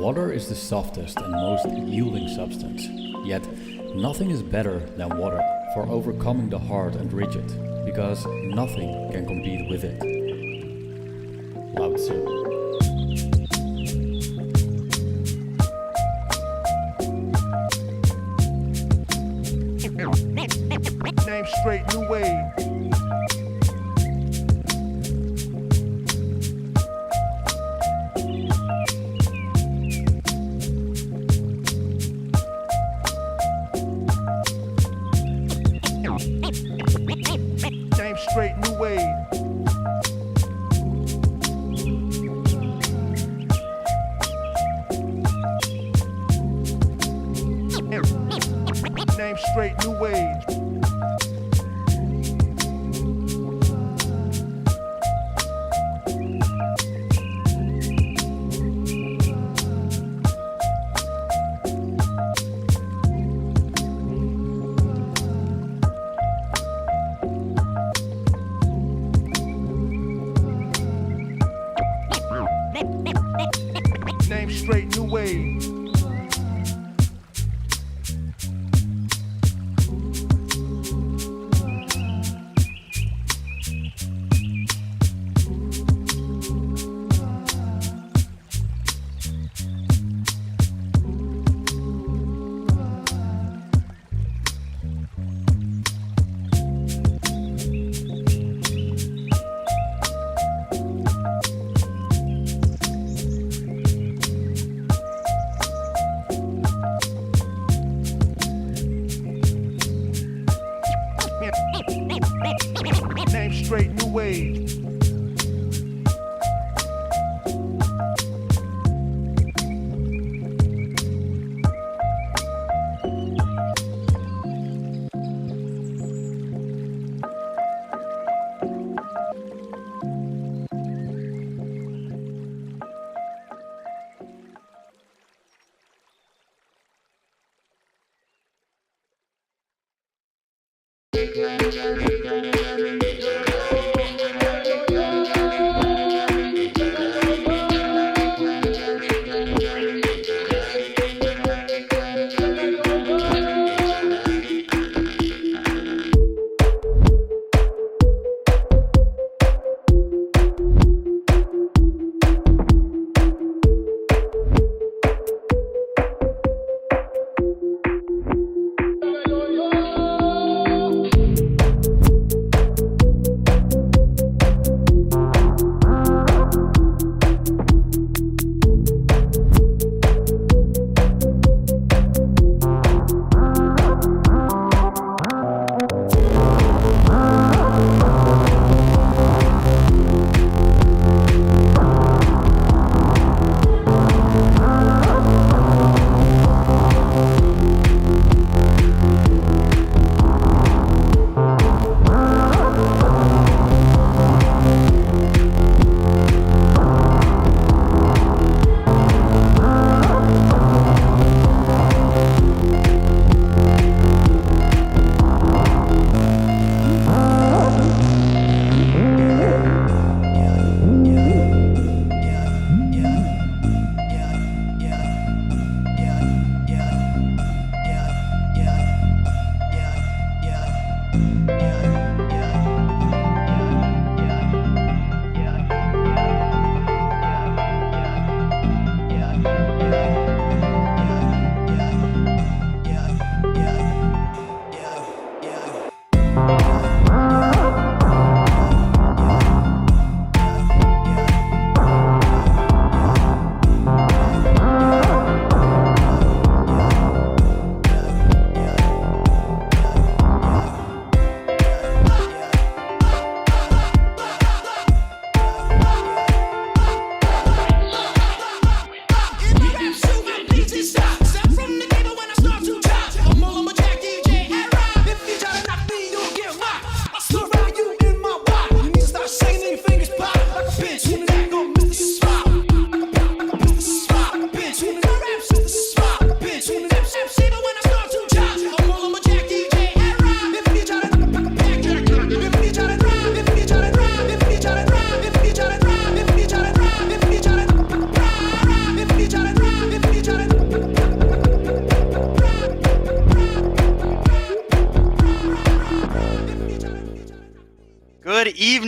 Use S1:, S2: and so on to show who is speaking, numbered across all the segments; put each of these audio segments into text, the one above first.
S1: Water is the softest and most yielding substance, yet nothing is better than water for overcoming the hard and rigid, because nothing can compete with it. Lao Tzu.
S2: Name straight, new wave. Name straight, new wave. Name straight, new wave. Name straight, new wave. Name straight, new wave.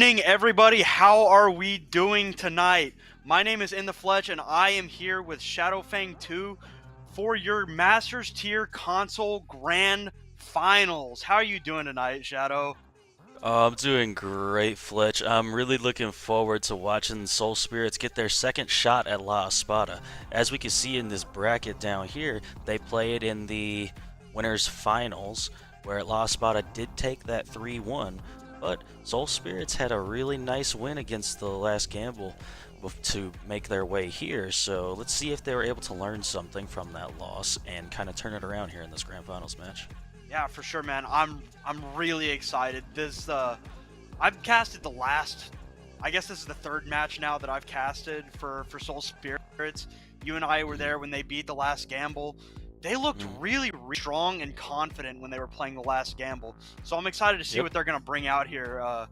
S3: evening, everybody. How are we doing tonight? My name is In the Fletch, and I am here with Shadowfang 2 for your Masters Tier Console Grand Finals. How are you doing tonight, Shadow?
S4: I'm doing great, Fletch. I'm really looking forward to watching Soul Spirits get their second shot at La Espada. As we can see in this bracket down here, they played in the winners finals, where La Espada did take that 3-1, but Soul Spirits had a really nice win against the last gamble to make their way here. So let's see if they were able to learn something from that loss and kind of turn it around here in this grand finals match.
S3: Yeah, for sure, man. I'm really excited. I've casted the last. I guess this is the third match now that I've casted for Soul Spirits. You and I were there when they beat the last gamble. They looked really strong and confident when they were playing the last gamble. So I'm excited to see what they're gonna bring out here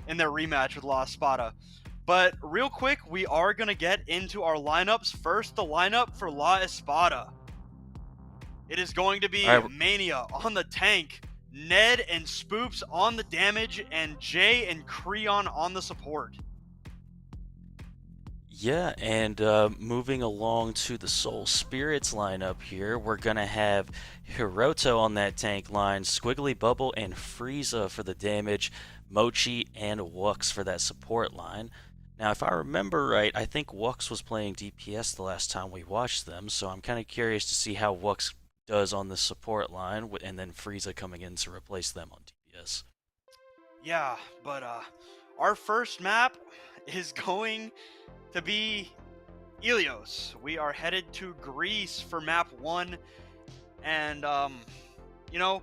S3: in their rematch with La Espada. But real quick, we are gonna get into our lineups. First, the lineup for La Espada. It is going to be Mania on the tank, Ned and Spoops on the damage, and Jay and Creon on the support.
S4: Yeah, and moving along to the Soul Spirits lineup here, we're going to have Hiroto on that tank line, Squiggly Bubble and Frieza for the damage, Mochi and Wux for that support line. Now, if I remember right, I think Wux was playing DPS the last time we watched them, so I'm kind of curious to see how Wux does on the support line, and then Frieza coming in to replace them on DPS.
S3: Yeah, but our first map is going to be Ilios. We are headed to Greece for map 1, and you know,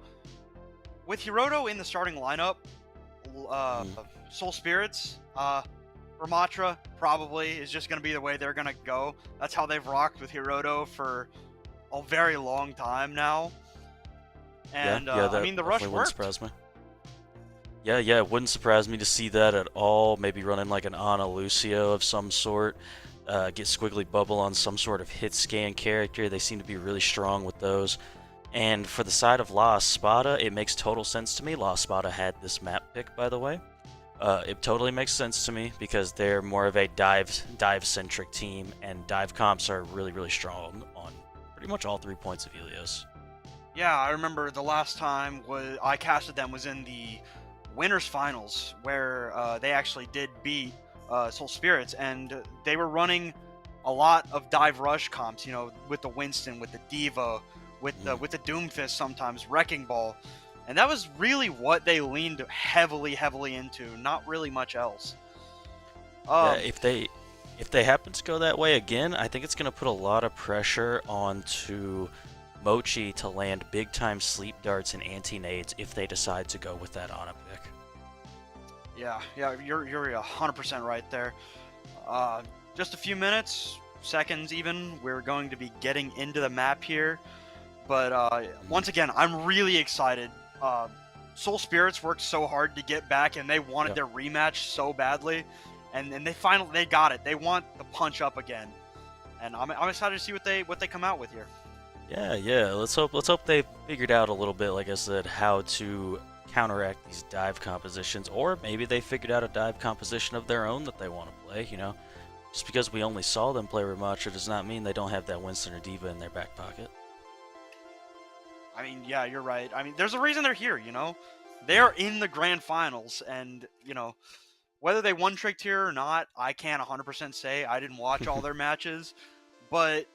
S3: with Hiroto in the starting lineup, Soul Spirits, Ramatra probably is just going to be the way they're going to go. That's how they've rocked with Hiroto for a very long time now. And I mean, the rush worked.
S4: Surprise me. Yeah, it wouldn't surprise me to see that at all. Maybe running like an Ana Lucio of some sort. Get Squiggly Bubble on some sort of hit scan character. They seem to be really strong with those. And for the side of La Espada, it makes total sense to me. La Espada had this map pick, by the way. It totally makes sense to me because they're more of a dive-centric team, and dive comps are really strong on pretty much all 3 points of Ilios.
S3: Yeah, I remember the last time I casted them was in the winners finals, where they actually did beat Soul Spirits, and they were running a lot of dive rush comps, you know, with the Winston, with the Diva, with the Doomfist, sometimes Wrecking Ball, and that was really what they leaned heavily into, not really much else.
S4: Yeah, if they happen to go that way again, I think it's going to put a lot of pressure onto Mochi to land big-time sleep darts and anti-nades if they decide to go with that Ana pick.
S3: Yeah, you're 100% right there. Just a few minutes, seconds even, we're going to be getting into the map here. But once again, I'm really excited. Soul Spirits worked so hard to get back, and they wanted their rematch so badly. And they got it. They want the punch up again, and I'm excited to see what they come out with here.
S4: Yeah. Let's hope they figured out a little bit, like I said, how to counteract these dive compositions, or maybe they figured out a dive composition of their own that they want to play. You know, just because we only saw them play Ramatra does not mean they don't have that Winston or Diva in their back pocket.
S3: I mean, yeah, you're right. I mean, there's a reason they're here. You know, they are in the grand finals, and you know. Whether they one-tricked here or not, I can't 100% say. I didn't watch all their matches, but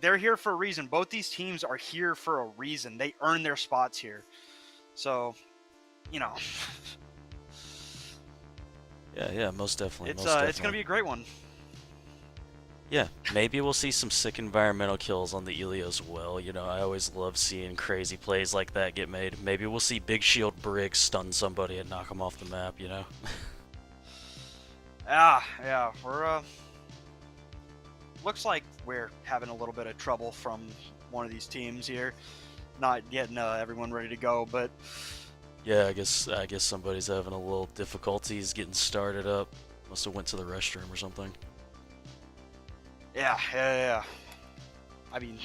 S3: they're here for a reason. Both these teams are here for a reason. They earn their spots here. So, you know.
S4: Yeah, most definitely.
S3: It's going to be a great one.
S4: Yeah, maybe we'll see some sick environmental kills on the Ilios well. You know, I always love seeing crazy plays like that get made. Maybe we'll see Big Shield Briggs stun somebody and knock them off the map, you know?
S3: Yeah, we're, looks like we're having a little bit of trouble from one of these teams here. Not getting everyone ready to go, but...
S4: Yeah, I guess somebody's having a little difficulties getting started up. Must have went to the restroom or something.
S3: Yeah. I mean...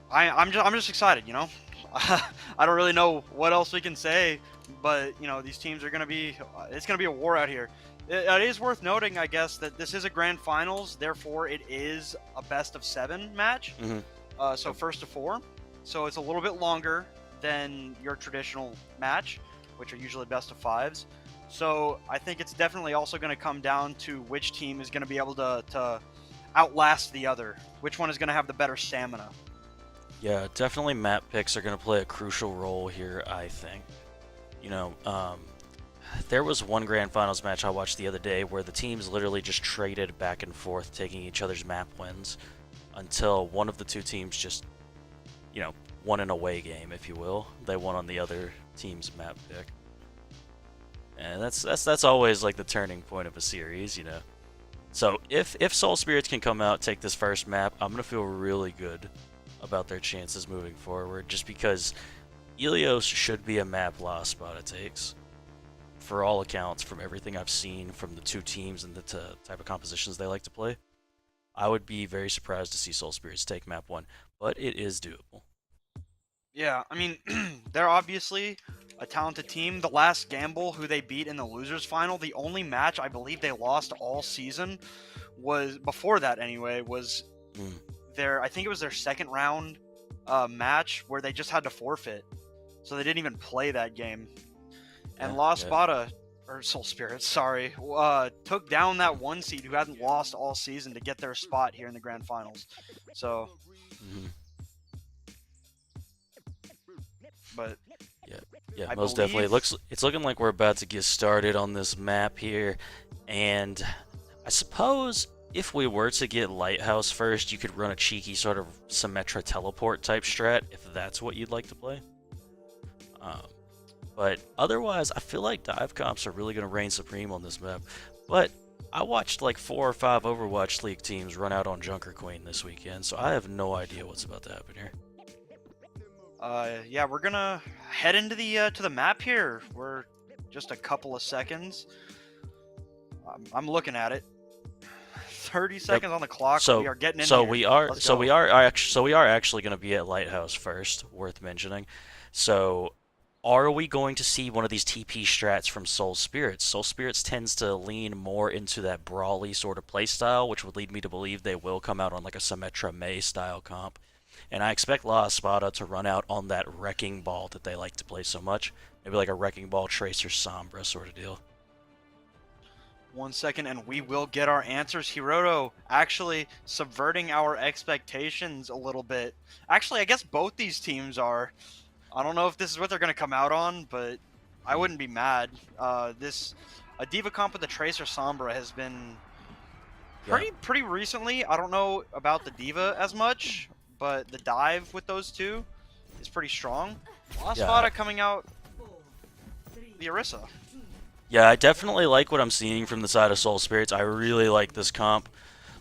S3: I'm just excited, you know? I don't really know what else we can say but you know these teams are going to be. It's going to be a war out here. It is worth noting, I guess, that this is a grand finals. Therefore, it is a best of 7 match. So first to 4. So it's a little bit longer than your traditional match, which are usually best of 5s. So I think it's definitely also going to come down to which team is going to be able to outlast the other. Which one is going to have the better stamina.
S4: Yeah, definitely map picks are going to play a crucial role here, I think. You know, there was one Grand Finals match I watched the other day where the teams literally just traded back and forth, taking each other's map wins, until one of the two teams just, you know, won an away game, if you will. They won on the other team's map pick. And that's always like the turning point of a series, you know. So if Soul Spirits can come out, take this first map, I'm going to feel really good about their chances moving forward, just because Ilios should be a map La Espada takes. For all accounts, from everything I've seen from the two teams and the type of compositions they like to play, I would be very surprised to see Soul Spirits take map 1, but it is doable.
S3: Yeah, I mean, they're obviously a talented team. The last Gamble, who they beat in the losers final, the only match I believe they lost all season was, before that anyway, was I think it was their second round match where they just had to forfeit. So they didn't even play that game. And La Espada, or Soul Spirits, sorry, took down that 1 seed who hadn't lost all season to get their spot here in the grand finals. So, but
S4: yeah, most definitely. It's looking like we're about to get started on this map here, and I suppose if we were to get Lighthouse first, you could run a cheeky sort of Symmetra teleport type strat if that's what you'd like to play. But otherwise, I feel like dive comps are really going to reign supreme on this map. But I watched like 4 or 5 Overwatch League teams run out on Junker Queen this weekend, so I have no idea what's about to happen here.
S3: Yeah, we're gonna head into the to the map here. We're just a couple of seconds. I'm looking at it. 30 seconds on the clock.
S4: So
S3: we are getting in.
S4: So
S3: here.
S4: we are.
S3: Let's
S4: So
S3: go.
S4: we are actually going to be at Lighthouse first. Worth mentioning. So, are we going to see one of these TP strats from Soul Spirits? Soul Spirits tends to lean more into that brawly sort of playstyle, which would lead me to believe they will come out on like a Symmetra Mei style comp. And I expect La Espada to run out on that Wrecking Ball that they like to play so much. Maybe like a Wrecking Ball Tracer Sombra sort of deal.
S3: 1 second, and we will get our answers. Hiroto actually subverting our expectations a little bit. Actually, I guess both these teams are. I don't know if this is what they're going to come out on, but I wouldn't be mad. A Diva comp with the Tracer Sombra has been pretty recently. I don't know about the Diva as much, but the dive with those two is pretty strong. La Espada coming out the Orisa.
S4: Yeah, I definitely like what I'm seeing from the side of Soul Spirits. I really like this comp.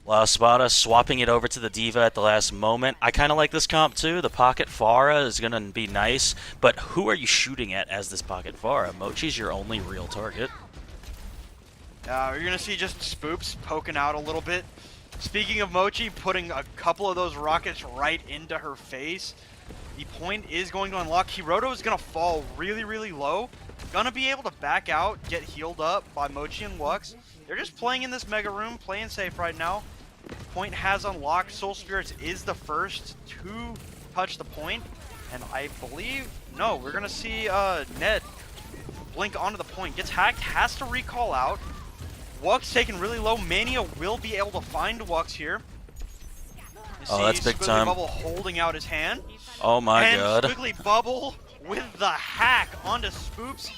S4: La Espada swapping it over to the Diva at the last moment. I kind of like this comp too. The Pocket Pharah is going to be nice, but who are you shooting at as this Pocket Pharah? Mochi's your only real target.
S3: You're going to see just Spoops poking out a little bit. Speaking of Mochi, putting a couple of those rockets right into her face. The point is going to unlock. Hiroto is going to fall really, really low. Gonna be able to back out, get healed up by Mochi and Lux. They're just playing in this mega room, playing safe right now. Point has unlocked. Soul Spirits is the first to touch the point. And I believe, no, we're gonna see Ned blink onto the point. Gets hacked, has to recall out. Wux taken really low. Mania will be able to find Wux here.
S4: That's big
S3: Squiggly
S4: time.
S3: Bubble holding out his hand.
S4: Oh my god.
S3: And Squiggly Bubble with the hack onto Spoops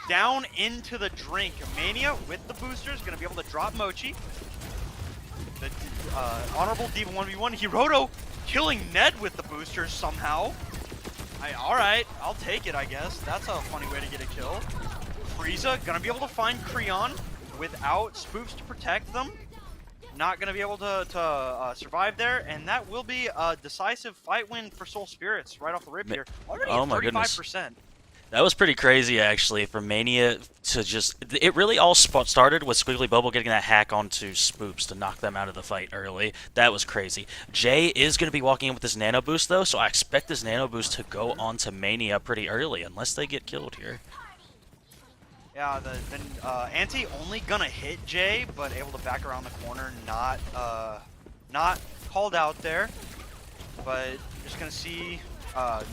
S3: down into the drink. Mania with the boosters going to be able to drop Mochi. The honorable Diva 1v1. Hiroto killing Ned with the boosters somehow. Alright, I'll take it, I guess. That's a funny way to get a kill. Frieza going to be able to find Creon without Spoops to protect them. Not going to be able to survive there, and that will be a decisive fight win for Soul Spirits right off the rip here. Already at 35%.
S4: That was pretty crazy, actually, for Mania to just... It really all started with Squiggly Bubble getting that hack onto Spoops to knock them out of the fight early. That was crazy. Jay is going to be walking in with this Nano Boost, though, so I expect this Nano Boost to go onto Mania pretty early, unless they get killed here.
S3: Yeah, the anti only gonna hit Jay, but able to back around the corner, not called out there. But just gonna see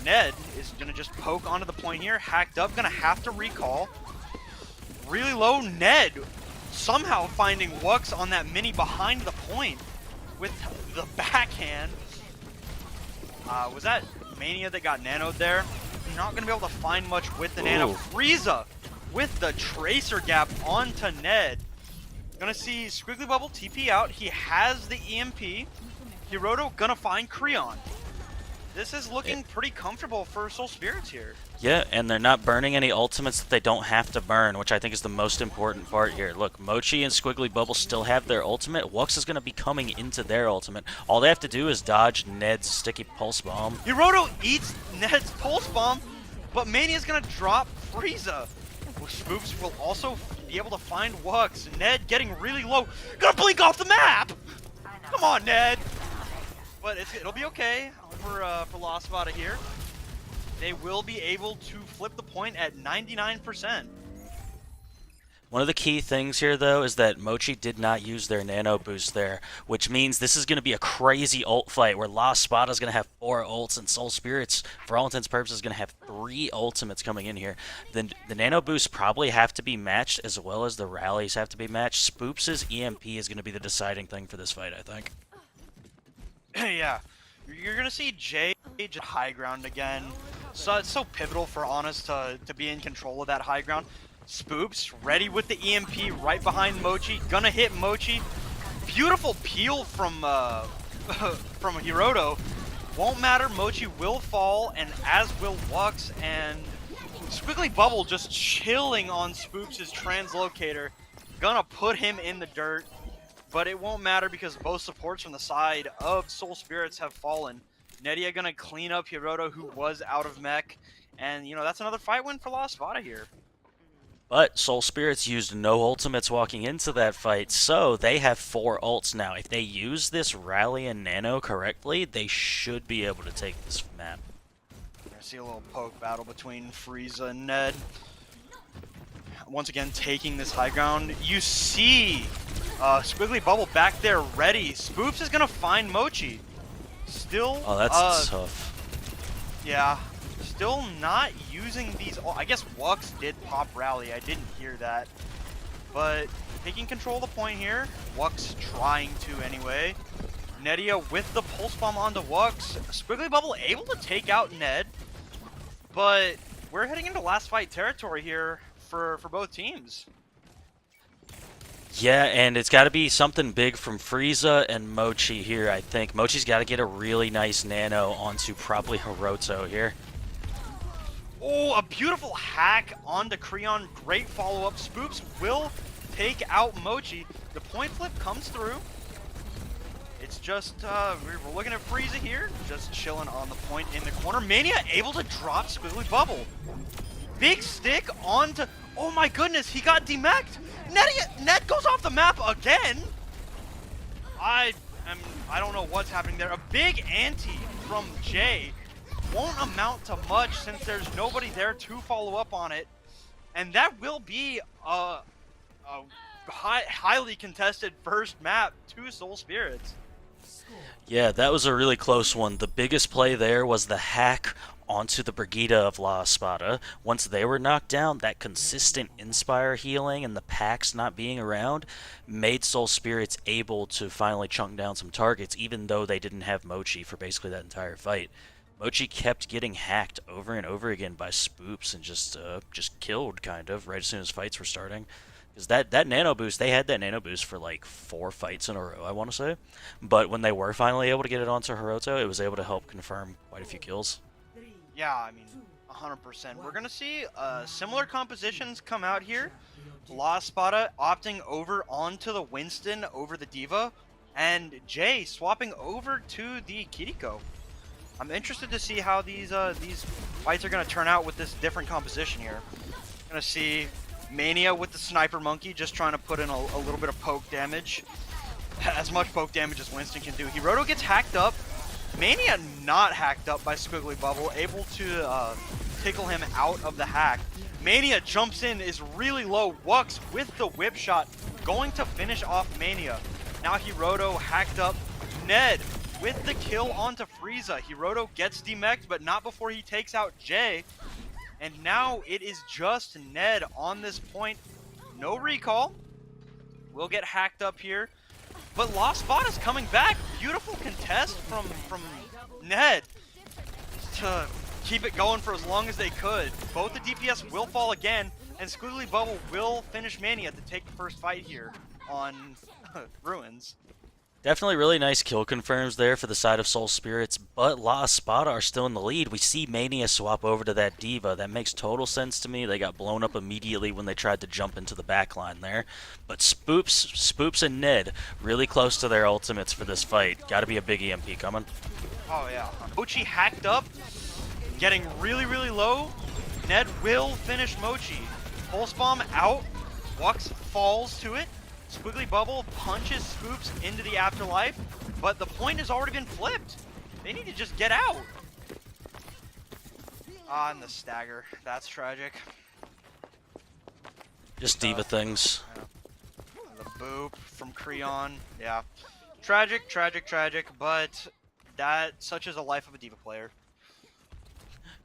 S3: Ned is gonna just poke onto the point here, hacked up, gonna have to recall. Really low, Ned somehow finding Wux on that mini behind the point with the backhand. Was that Mania that got nanoed there? Not gonna be able to find much with the nano. Frieza with the tracer gap onto Ned. Gonna see Squiggly Bubble TP out. He has the EMP. Hiroto gonna find Creon. This is looking pretty comfortable for Soul Spirits here.
S4: Yeah, and they're not burning any ultimates that they don't have to burn, which I think is the most important part here. Look, Mochi and Squiggly Bubble still have their ultimate. Wux is going to be coming into their ultimate. All they have to do is dodge Ned's sticky pulse bomb.
S3: Hiroto eats Ned's pulse bomb, but Mania's gonna drop Frieza. Spoops will also be able to find Wux. Ned getting really low. Gonna blink off the map! Come on, Ned! But it'll be okay for La Espada here. They will be able to flip the point at 99%.
S4: One of the key things here, though, is that Mochi did not use their nano boost there, which means this is going to be a crazy ult fight where La Espada is going to have 4 ults and Soul Spirits, for all intents and purposes, is going to have 3 ultimates coming in here. Then the nano boosts probably have to be matched as well as the rallies have to be matched. Spoops' EMP is going to be the deciding thing for this fight, I think.
S3: Yeah, you're going to see Jay at high ground again. So it's so pivotal for Honest to be in control of that high ground. Spoops ready with the EMP right behind Mochi. Gonna hit Mochi. Beautiful peel from from Hiroto. Won't matter. Mochi will fall, and as will Wux. And Squiggly Bubble just chilling on Spoops' translocator. Gonna put him in the dirt, but it won't matter because both supports from the side of Soul Spirits have fallen. Nedia gonna clean up Hiroto, who was out of mech, and you know that's another fight win for La Espada here.
S4: But Soul Spirits used no ultimates walking into that fight, so they have 4 ults now. If they use this rally and nano correctly, they should be able to take this map.
S3: I see a little poke battle between Frieza and Ned. Once again, taking this high ground. You see Squiggly Bubble back there ready. Spoops is gonna find Mochi. Still.
S4: Oh, that's tough.
S3: Yeah. Still not using these. I guess Wux did pop rally. I didn't hear that. But taking control of the point here. Wux trying to anyway. Nedia with the pulse bomb onto Wux. Squiggly Bubble able to take out Ned. But we're heading into last fight territory here for both teams.
S4: Yeah, and it's got to be something big from Frieza and Mochi here, I think. Mochi's got to get a really nice nano onto probably Hiroto here.
S3: Oh, a beautiful hack onto Creon. Great follow-up. Spoops will take out Mochi. The point flip comes through. It's just, we're looking at Frieza here. Just chilling on the point in the corner. Mania able to drop Squiggly Bubble. Big stick onto... Oh my goodness, he got demeched. Ned goes off the map again. I don't know what's happening there. A big anti from Jay. Won't amount to much since there's nobody there to follow up on it. And that will be a highly contested first map to Soul Spirits.
S4: Yeah, that was a really close one. The biggest play there was the hack onto the Brigida of La Espada. Once they were knocked down, that consistent Inspire healing and the packs not being around made Soul Spirits able to finally chunk down some targets, even though they didn't have Mochi for basically that entire fight. Mochi kept getting hacked over and over again by Spoops and just killed, kind of, right as soon as fights were starting. Because that nano boost, they had that nano boost for like 4 fights in a row, I want to say. But when they were finally able to get it onto Hiroto, it was able to help confirm quite a few kills.
S3: Yeah, I mean, 100%. We're going to see similar compositions come out here. La Espada opting over onto the Winston over the Diva, and Jay swapping over to the Kiriko. I'm interested to see how these fights are going to turn out with this different composition here. Going to see Mania with the Sniper Monkey just trying to put in a little bit of poke damage. As much poke damage as Winston can do. Hiroto gets hacked up. Mania not hacked up by Squiggly Bubble, able to tickle him out of the hack. Mania jumps in, is really low. Wux with the whip shot, going to finish off Mania. Now Hiroto hacked up. Ned with the kill onto Frieza. Hiroto gets demeched, but not before he takes out Jay. And now it is just Ned on this point. No recall. Will get hacked up here. But Lost Spot is coming back. Beautiful contest from Ned to keep it going for as long as they could. Both the DPS will fall again, and Squiggly Bubble will finish Mania to take the first fight here on Ruins.
S4: Definitely really nice kill confirms there for the side of Soul Spirits, but La Espada are still in the lead. We see Mania swap over to that Diva. That makes total sense to me. They got blown up immediately when they tried to jump into the backline there. But Spoops and Ned really close to their ultimates for this fight. Got to be a big EMP coming.
S3: Oh yeah. Mochi hacked up, getting really, really low. Ned will finish Mochi. Pulse Bomb out. Wux falls to it. Squiggly Bubble punches Scoops into the afterlife, but the point has already been flipped. They need to just get out. Ah, and the stagger. That's tragic.
S4: Just Diva things.
S3: Yeah. The boop from Creon. Yeah. Tragic, tragic, tragic, but such is the life of a Diva player.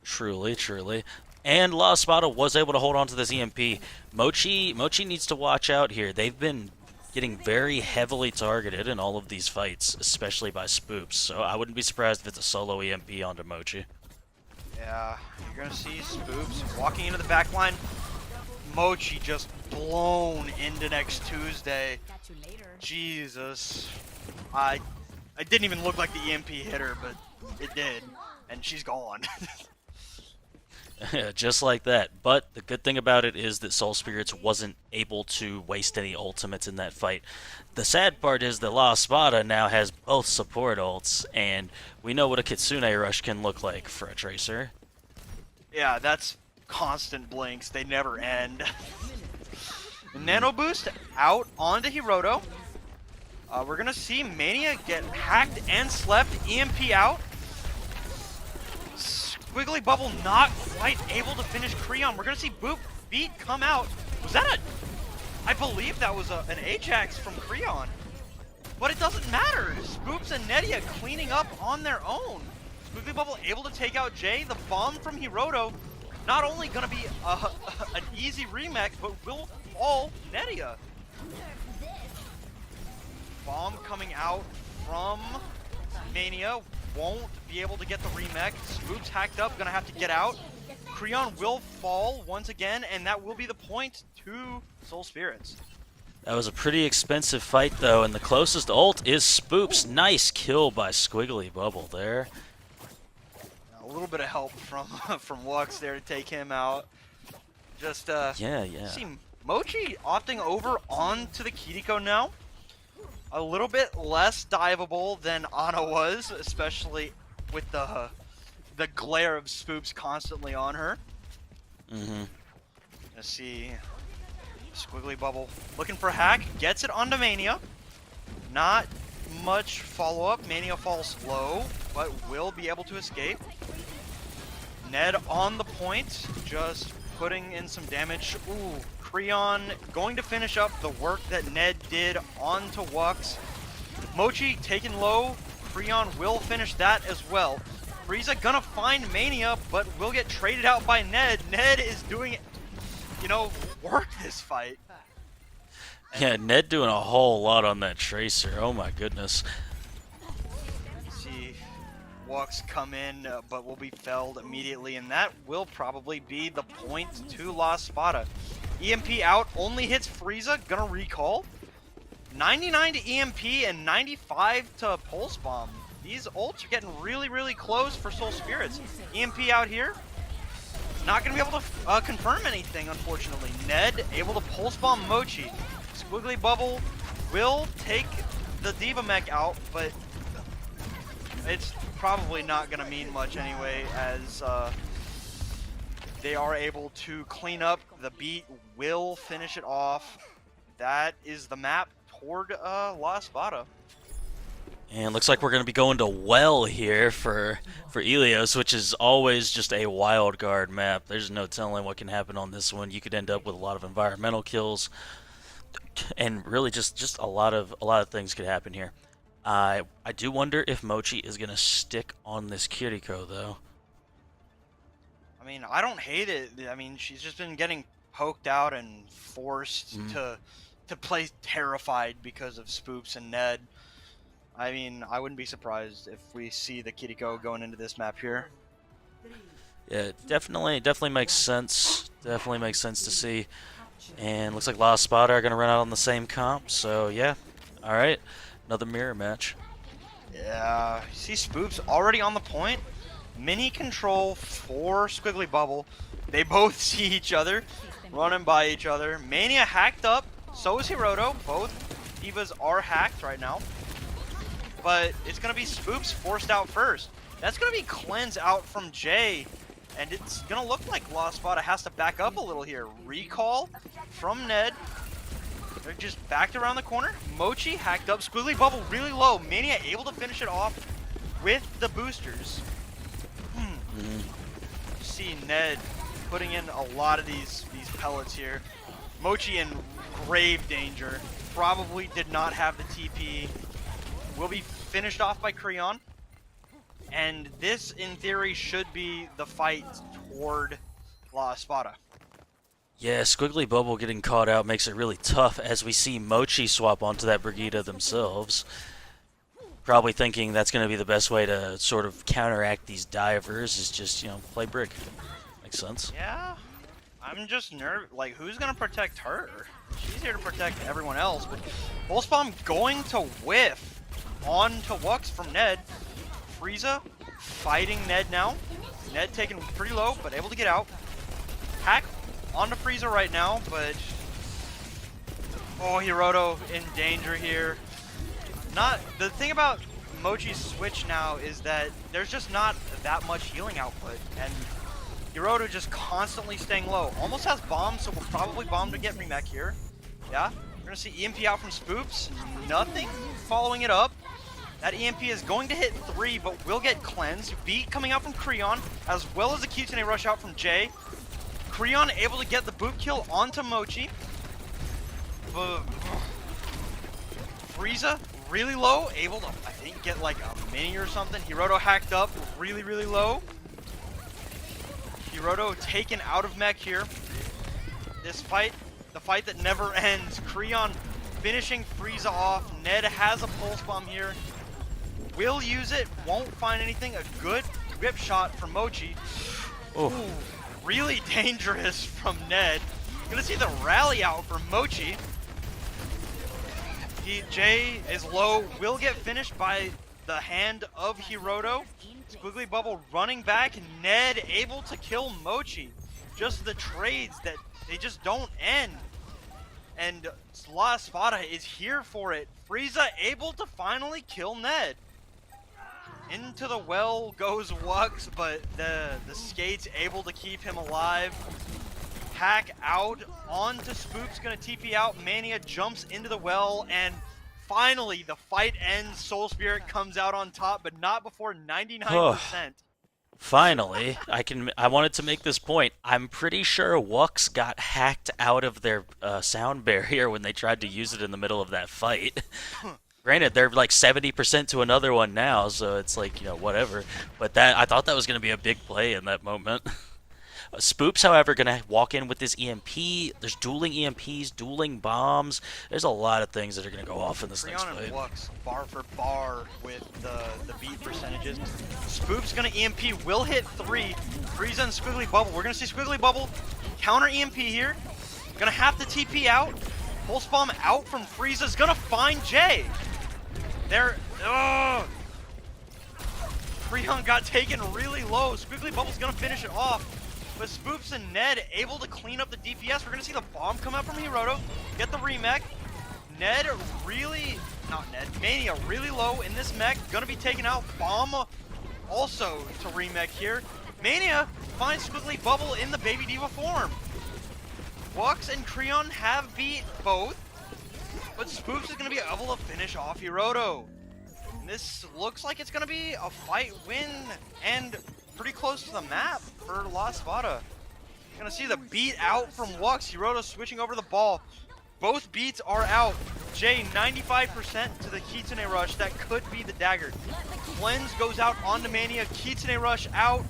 S4: Truly, truly. And La Espada was able to hold on to this EMP. Mochi needs to watch out here. They've been getting very heavily targeted in all of these fights, especially by Spoops. So I wouldn't be surprised if it's a solo EMP onto Mochi.
S3: Yeah, you're gonna see Spoops walking into the back line. Mochi just blown into next Tuesday. Jesus. I didn't even look like the EMP hit her, but it did. And she's gone.
S4: Just like that. But the good thing about it is that Soul Spirits wasn't able to waste any ultimates in that fight. The sad part is that La Espada now has both support ults, and we know what a Kitsune Rush can look like for a Tracer.
S3: Yeah, that's constant blinks. They never end. Nano Boost out onto Hiroto. We're going to see Mania get hacked and slept. EMP out. Squiggly Bubble not quite able to finish Creon. We're going to see Boop Beat come out. Was that I believe that was an Ajax from Creon. But it doesn't matter. Spoops and Nedia cleaning up on their own. Squiggly Bubble able to take out Jay. The bomb from Hiroto. Not only going to be an easy remake, but will fall Nedia. Bomb coming out from Mania. Won't be able to get the remake. Spoops hacked up, gonna have to get out. Creon will fall once again, and that will be the point to Soul Spirits.
S4: That was a pretty expensive fight, though, and the closest ult is Spoops. Nice kill by Squiggly Bubble there.
S3: A little bit of help from Wux there to take him out. Just
S4: yeah.
S3: See Mochi opting over onto the Kiriko now. A little bit less diveable than Ana was, especially with the glare of Spoops constantly on her. Let's see. Squiggly Bubble looking for a hack, gets it onto Mania. Not much follow-up. Mania falls low, but will be able to escape. Ned on the point, just putting in some damage. Ooh, Creon going to finish up the work that Ned did onto Wux. Mochi taken low. Creon will finish that as well. Frieza gonna find Mania, but will get traded out by Ned. Ned is doing, work this fight.
S4: Yeah, Ned doing a whole lot on that Tracer. Oh my goodness.
S3: See Wux come in, but will be felled immediately, and that will probably be the point to La Espada. EMP out, only hits Frieza, gonna recall. 99 to EMP and 95 to Pulse Bomb. These ults are getting really, really close for Soul Spirits. EMP out here. Not gonna be able to confirm anything, unfortunately. Ned able to Pulse Bomb Mochi. Squiggly Bubble will take the Diva mech out, but it's probably not gonna mean much anyway, as they are able to clean up. The beat will finish it off. That is the map toward La Espada.
S4: And looks like we're going to be going to Well here for Elios, which is always just a wild card map. There's no telling what can happen on this one. You could end up with a lot of environmental kills, and really just a lot of things could happen here. I do wonder if Mochi is going to stick on this Kiriko though.
S3: I mean, I don't hate it. I mean, she's just been getting poked out and forced to play terrified because of Spoops and Ned. I mean, I wouldn't be surprised if we see the Kiriko going into this map here.
S4: Yeah, definitely makes sense. Definitely makes sense to see. And looks like La Espada are going to run out on the same comp. So yeah, all right, another mirror match.
S3: Yeah, you see Spoops already on the point. Mini control for Squiggly Bubble. They both see each other, running by each other. Mania hacked up, so is Hiroto. Both divas are hacked right now. But it's going to be Spoops forced out first. That's going to be cleanse out from Jay. And it's going to look like La Espada has to back up a little here. Recall from Ned. They're just backed around the corner. Mochi hacked up. Squiggly Bubble really low. Mania able to finish it off with the boosters. See Ned putting in a lot of these pellets here. Mochi in grave danger. Probably did not have the TP. Will be finished off by Creon. And this, in theory, should be the fight toward La Espada.
S4: Yeah, Squiggly Bubble getting caught out makes it really tough as we see Mochi swap onto that Brigida themselves. Probably thinking that's going to be the best way to sort of counteract these divers is just, play Brig. Makes sense.
S3: Yeah, I'm just nervous. Like, who's going to protect her? She's here to protect everyone else, but Pulse Bomb going to whiff onto Wux from Ned. Frieza fighting Ned now. Ned taken pretty low, but able to get out. Hack onto Frieza right now, but oh, Hiroto in danger here. The thing about Mochi's switch now is that there's just not that much healing output, and Hiroto just constantly staying low. Almost has bombs, so we'll probably bomb to get remech here. Yeah, we're gonna see EMP out from Spoops. Nothing following it up. That EMP is going to hit 3, but will get cleansed. Beat coming out from Creon, as well as a Kitsune rush out from Jay. Creon able to get the boot kill onto Mochi. Frieza really low, able to, I think, get like a mini or something. Hiroto hacked up, really low. Hiroto taken out of mech here. This fight, the fight that never ends. Creon finishing Frieza off. Ned has a pulse bomb here. Will use it, won't find anything. A good rip shot from Mochi.
S4: Oh.
S3: Ooh, really dangerous from Ned. Gonna see the rally out for Mochi. Jay is low, will get finished by the hand of Hiroto. Squiggly Bubble running back, Ned able to kill Mochi. Just the trades that they just don't end. And La Espada is here for it. Frieza able to finally kill Ned. Into the well goes Wux, but the skates able to keep him alive. Hack out onto Spooks, gonna TP out. Mania jumps into the well, and finally the fight ends. Soul Spirit comes out on top, but not before 99%.
S4: Finally, I wanted to make this point. I'm pretty sure Wux got hacked out of their sound barrier when they tried to use it in the middle of that fight. Granted, they're like 70% to another one now, so it's like, whatever. But I thought that was going to be a big play in that moment. Spoops, however, going to walk in with this EMP. There's dueling EMPs, dueling bombs. There's a lot of things that are going to go off in this next
S3: Creon
S4: fight.
S3: and Wux, bar for bar with the beat percentages. Spoop's going to EMP, will hit 3. Frieza and Squiggly Bubble. We're going to see Squiggly Bubble counter EMP here. Going to have to TP out. Pulse Bomb out from Frieza's going to find Jay. Creon got taken really low. Squiggly Bubble's gonna finish it off. But Spoops and Ned able to clean up the DPS. We're gonna see the bomb come out from Hiroto. Get the remech. Mania really low in this mech. Gonna be taken out. Bomb also to remech here. Mania finds Squiggly Bubble in the Baby Diva form. Wux and Creon have beat both. But Spoops is going to be able to finish off Hiroto. this looks like it's gonna be a fight win and pretty close to the map for La Espada. Gonna see the beat out from Wux. Hiroto switching over the ball. Both beats are out. Jay 95% to the Kitsune Rush. That could be the dagger. Cleanse goes out onto Mania. Kitsune Rush out.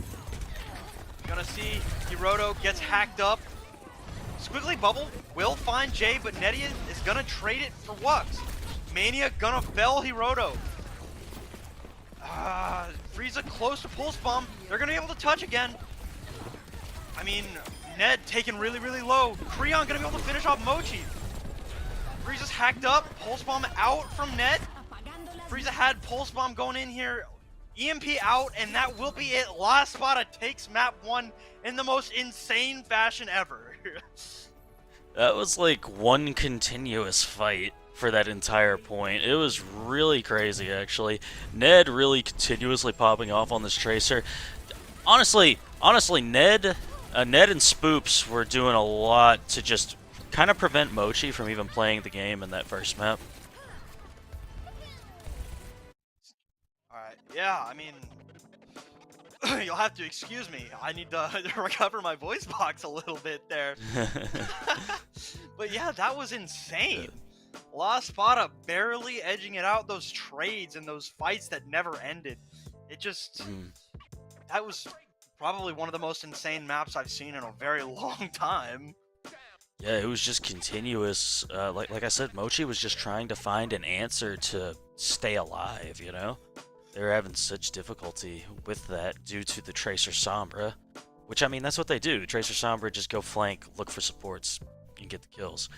S3: Gonna see Hiroto gets hacked up. Squiggly Bubble will find Jay, but Nedia is gonna trade it for Wux. Mania gonna fell Hiroto. Frieza close to Pulse Bomb. They're gonna be able to touch again. I mean, Ned taken really, really low. Creon gonna be able to finish off Mochi. Frieza's hacked up. Pulse Bomb out from Ned. Frieza had Pulse Bomb going in here. EMP out, and that will be it. La Espada takes map 1 in the most insane fashion ever.
S4: That was like one continuous fight for that entire point. It was really crazy, actually. Ned really continuously popping off on this Tracer. Honestly, Ned and Spoops were doing a lot to just kind of prevent Mochi from even playing the game in that first map.
S3: Alright, yeah, I mean, you'll have to excuse me. I need to recover my voice box a little bit there. But yeah, that was insane. La Espada barely edging it out, those trades and those fights that never ended. It just, that was probably one of the most insane maps I've seen in a very long time.
S4: Yeah, it was just continuous. Like I said, Mochi was just trying to find an answer to stay alive, you know? They were having such difficulty with that due to the Tracer Sombra. Which, I mean, that's what they do. Tracer Sombra just go flank, look for supports, and get the kills.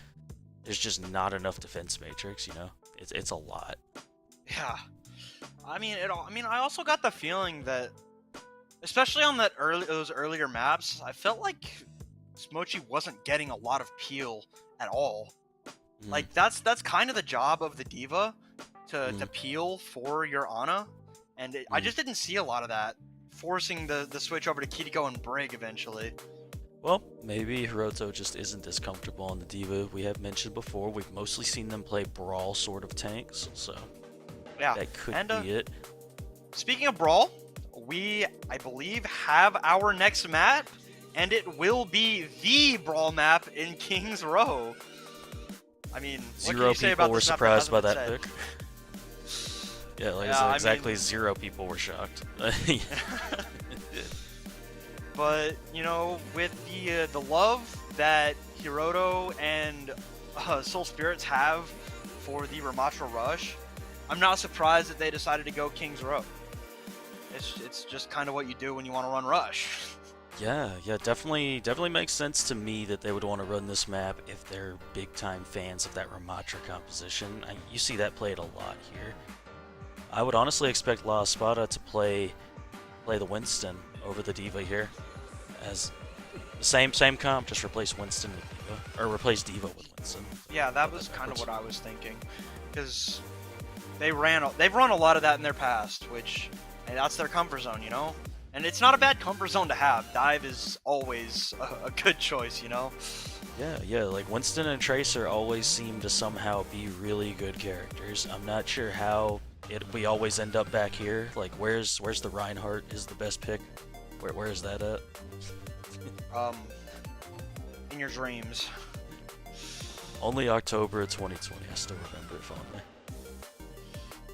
S4: There's just not enough defense matrix, you know? It's a lot.
S3: Yeah. I mean, I also got the feeling that, especially on those earlier maps, I felt like Mochi wasn't getting a lot of peel at all. Like, that's kind of the job of the Diva, to peel for your Ana, and I just didn't see a lot of that, forcing the switch over to Kiriko and Brig eventually.
S4: Well, maybe Hiroto just isn't as comfortable on the Diva. We have mentioned before, we've mostly seen them play Brawl sort of tanks, so
S3: yeah,
S4: that could be it.
S3: Speaking of Brawl, we, I believe, have our next map, and it will be the Brawl map in King's Row. I mean, what can you say about
S4: were
S3: this map
S4: surprised by
S3: hasn't
S4: that
S3: been
S4: pick. Yeah, like
S3: Yeah,
S4: exactly 0 people were shocked.
S3: But, you know, with the love that Hiroto and Soul Spirits have for the Ramatra Rush, I'm not surprised that they decided to go King's Row. It's just kind of what you do when you want to run Rush.
S4: Yeah, definitely makes sense to me that they would want to run this map if they're big-time fans of that Ramatra composition. You see that played a lot here. I would honestly expect La Espada to play the Winston over the Diva here, as same comp, just replace Winston with Diva, or replace Diva with Winston.
S3: Yeah, that was kind of what I was thinking, because they've run a lot of that in their past, which, and that's their comfort zone, you know. And it's not a bad comfort zone to have. Dive is always a good choice, you know.
S4: Yeah, like Winston and Tracer always seem to somehow be really good characters. I'm not sure how we always end up back here. Like, where's the Reinhardt is the best pick? Where is that at?
S3: In your dreams.
S4: Only October of 2020. I still remember it fondly.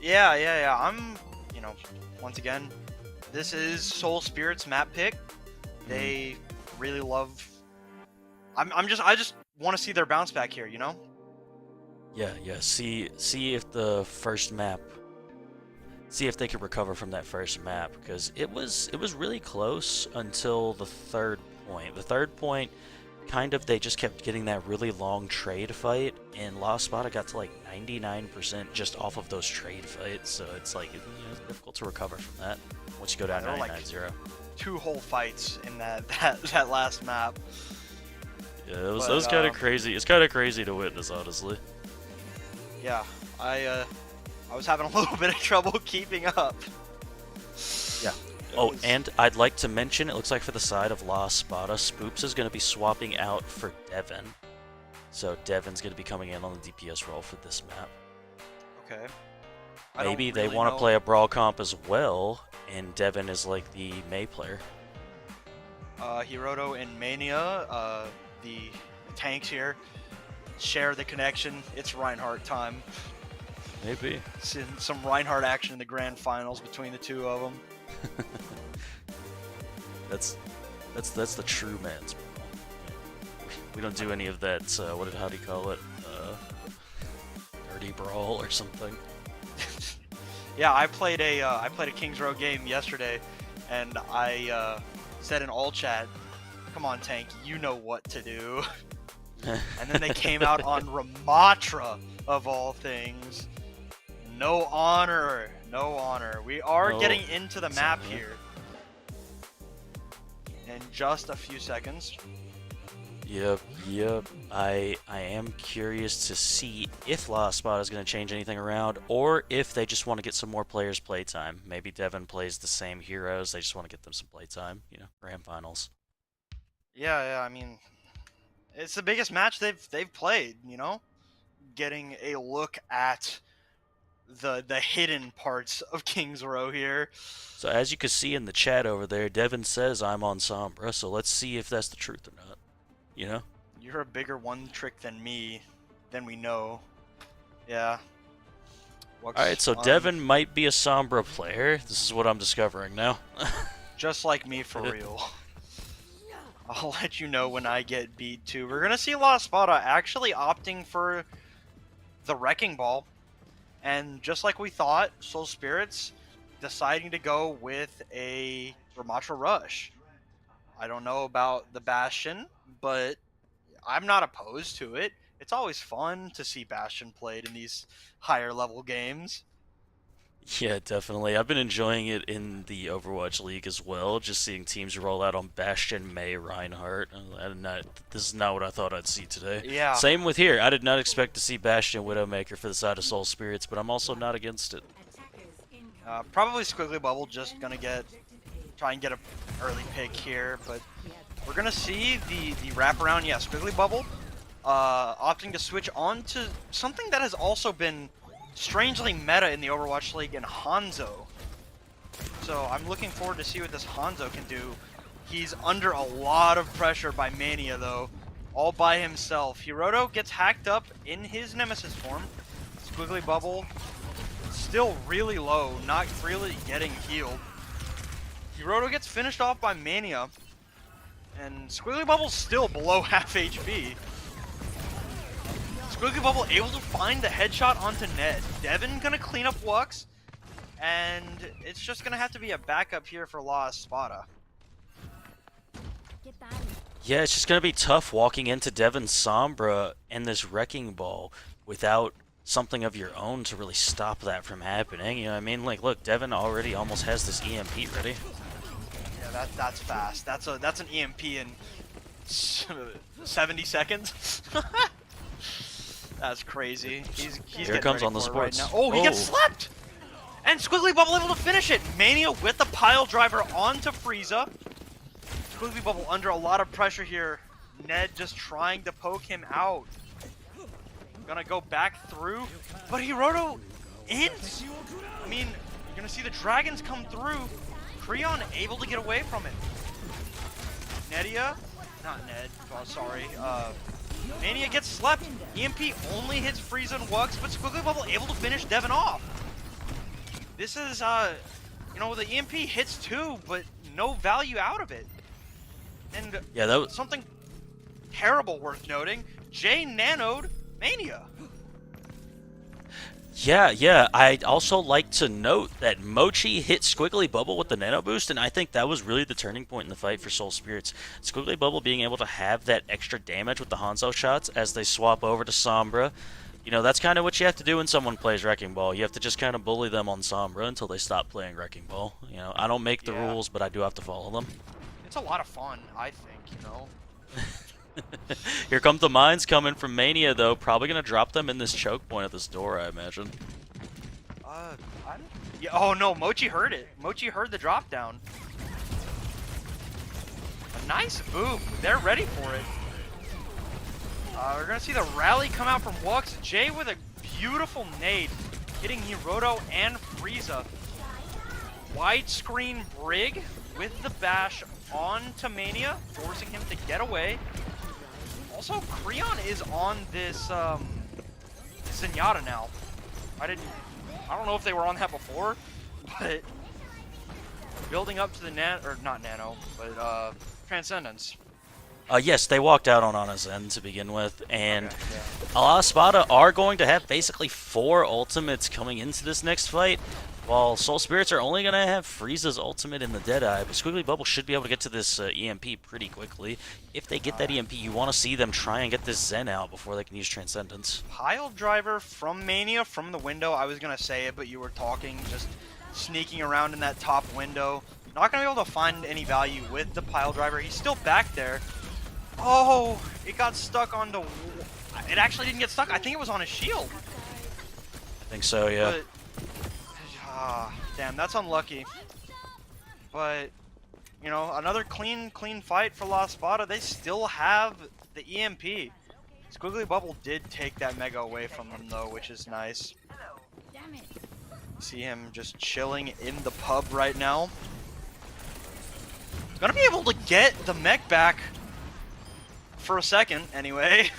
S3: Yeah. I'm, you know, once again, this is Soul Spirit's map pick. They really love. I just want to see their bounce back here, you know.
S4: Yeah. See if the first map. See if they could recover from that first map, because it was really close until the third point. The third point, kind of, they just kept getting that really long trade fight, and La Espada got to like 99% just off of those trade fights. So it's like, it's difficult to recover from that once you go down 99-0.
S3: Like 2 whole fights in that last map.
S4: Yeah, it was kind of crazy. It's kind of crazy to witness, honestly.
S3: Yeah, I was having a little bit of trouble keeping up.
S4: Yeah. Oh, and I'd like to mention, it looks like for the side of La Espada, Spoops is going to be swapping out for Devin. So Devin's going to be coming in on the DPS role for this map.
S3: Okay. I don't
S4: Maybe they
S3: really
S4: want to
S3: know.
S4: play a brawl comp as well, and Devin is like the Mei player.
S3: Hiroto and Mania, the tanks here, share the connection. It's Reinhardt time.
S4: Maybe.
S3: Some Reinhardt action in the grand finals between the two of them.
S4: That's the true man's brawl. We don't do any of that. How do you call it? Dirty brawl or something.
S3: Yeah, I played a Kings Row game yesterday, and I said in all chat, "Come on, tank, you know what to do." And then they came out on Ramatra of all things. No honor, no honor. We are getting into the map here in just a few seconds.
S4: Yep. I am curious to see if La Espada is going to change anything around, or if they just want to get some more players playtime. Maybe Devin plays the same heroes. They just want to get them some playtime. Grand finals.
S3: Yeah. I mean, it's the biggest match they've played. Getting a look at the hidden parts of Kings Row here.
S4: So as you can see in the chat over there, Devin says I'm on Sombra. So let's see if that's the truth or not.
S3: You're a bigger one trick than me, than we know. Yeah.
S4: Alright, so Devin might be a Sombra player. This is what I'm discovering now.
S3: Just like me, for real. I'll let you know when I get beat too. We're gonna see La Espada actually opting for the Wrecking Ball. And just like we thought, Soul Spirits deciding to go with a Ramatra Rush. I don't know about the Bastion, but I'm not opposed to it. It's always fun to see Bastion played in these higher level games.
S4: Yeah, definitely. I've been enjoying it in the Overwatch League as well, just seeing teams roll out on Bastion, Mei, Reinhardt. This is not what I thought I'd see today.
S3: Yeah.
S4: Same with here. I did not expect to see Bastion Widowmaker for the side of Soul Spirits, but I'm also not against it.
S3: Probably Squiggly Bubble just gonna try and get an early pick here, but we're gonna see the wraparound. Yeah, Squiggly Bubble opting to switch on to something that has also been strangely meta in the Overwatch League in Hanzo. So I'm looking forward to see what this Hanzo can do. He's under a lot of pressure by Mania though, all by himself. Hiroto gets hacked up in his Nemesis form. Squiggly Bubble still really low, not really getting healed. Hiroto gets finished off by Mania, and Squiggly Bubble's still below half HP. Squiggly Bubble able to find the headshot onto Ned. Devin gonna clean up Wux, and it's just gonna have to be a backup here for La Espada.
S4: Yeah, it's just going to be tough walking into Devin Sombra and this Wrecking Ball without something of your own to really stop that from happening. You know what I mean? Like, look, Devin already almost has this EMP ready.
S3: Yeah, that's fast. That's an EMP in 70 seconds. That's crazy. He's
S4: Here it comes on the sports.
S3: Right now. Oh, he gets slept! And Squiggly Bubble able to finish it. Mania with the pile driver onto Frieza. Squiggly Bubble under a lot of pressure here. Ned just trying to poke him out. Gonna go back through, but Hiroto ins. I mean, you're gonna see the dragons come through. Creon able to get away from it. Nedia, not Ned. Oh, sorry. Mania gets slept. EMP only hits Frieza and Wux, but Squiggly Bubble able to finish Devin off. This is, the EMP hits too, but no value out of it. And
S4: yeah, that was
S3: something terrible worth noting. Jay nanoed Mania.
S4: Yeah. I'd also like to note that Mochi hit Squiggly Bubble with the Nano Boost, and I think that was really the turning point in the fight for Soul Spirits. Squiggly Bubble being able to have that extra damage with the Hanzo shots as they swap over to Sombra. That's kind of what you have to do when someone plays Wrecking Ball. You have to just kind of bully them on Sombra until they stop playing Wrecking Ball. I don't make the rules, but I do have to follow them.
S3: It's a lot of fun, I think,
S4: Here come the mines coming from Mania, though. Probably going to drop them in this choke point at this door, I imagine.
S3: Yeah, oh no, Mochi heard it. Mochi heard the drop down. A nice boom. They're ready for it. We're going to see the rally come out from Wux. Jay with a beautiful nade. hitting Hiroto and Frieza. Widescreen Brig with the bash onto Mania, forcing him to get away. Also, Creon is on this Zenyatta now. I don't know if they were on that before, but building up to the not Nano, but Transcendence.
S4: Yes, they walked out on Anazen to begin with, and
S3: Okay, yeah.
S4: a lot of Espada are going to have basically 4 ultimates coming into this next fight, while Soul Spirits are only going to have Frieza's ultimate in the Deadeye, but Squiggly Bubble should be able to get to this EMP pretty quickly. If they get that EMP, you want to see them try and get this Zen out before they can use Transcendence.
S3: Pile driver from Mania from the window. I was going to say it, but you were talking, just sneaking around in that top window. Not going to be able to find any value with the pile driver. He's still back there. Oh, it got stuck onto... It actually didn't get stuck. I think it was on his shield.
S4: I think so, yeah.
S3: But, damn, that's unlucky. But, you know, another clean fight for La Espada. They still have the EMP. Squiggly Bubble did take that Mega away from them, though, which is nice. See him just chilling in the pub right now. Gonna be able to get the mech back for a second, anyway.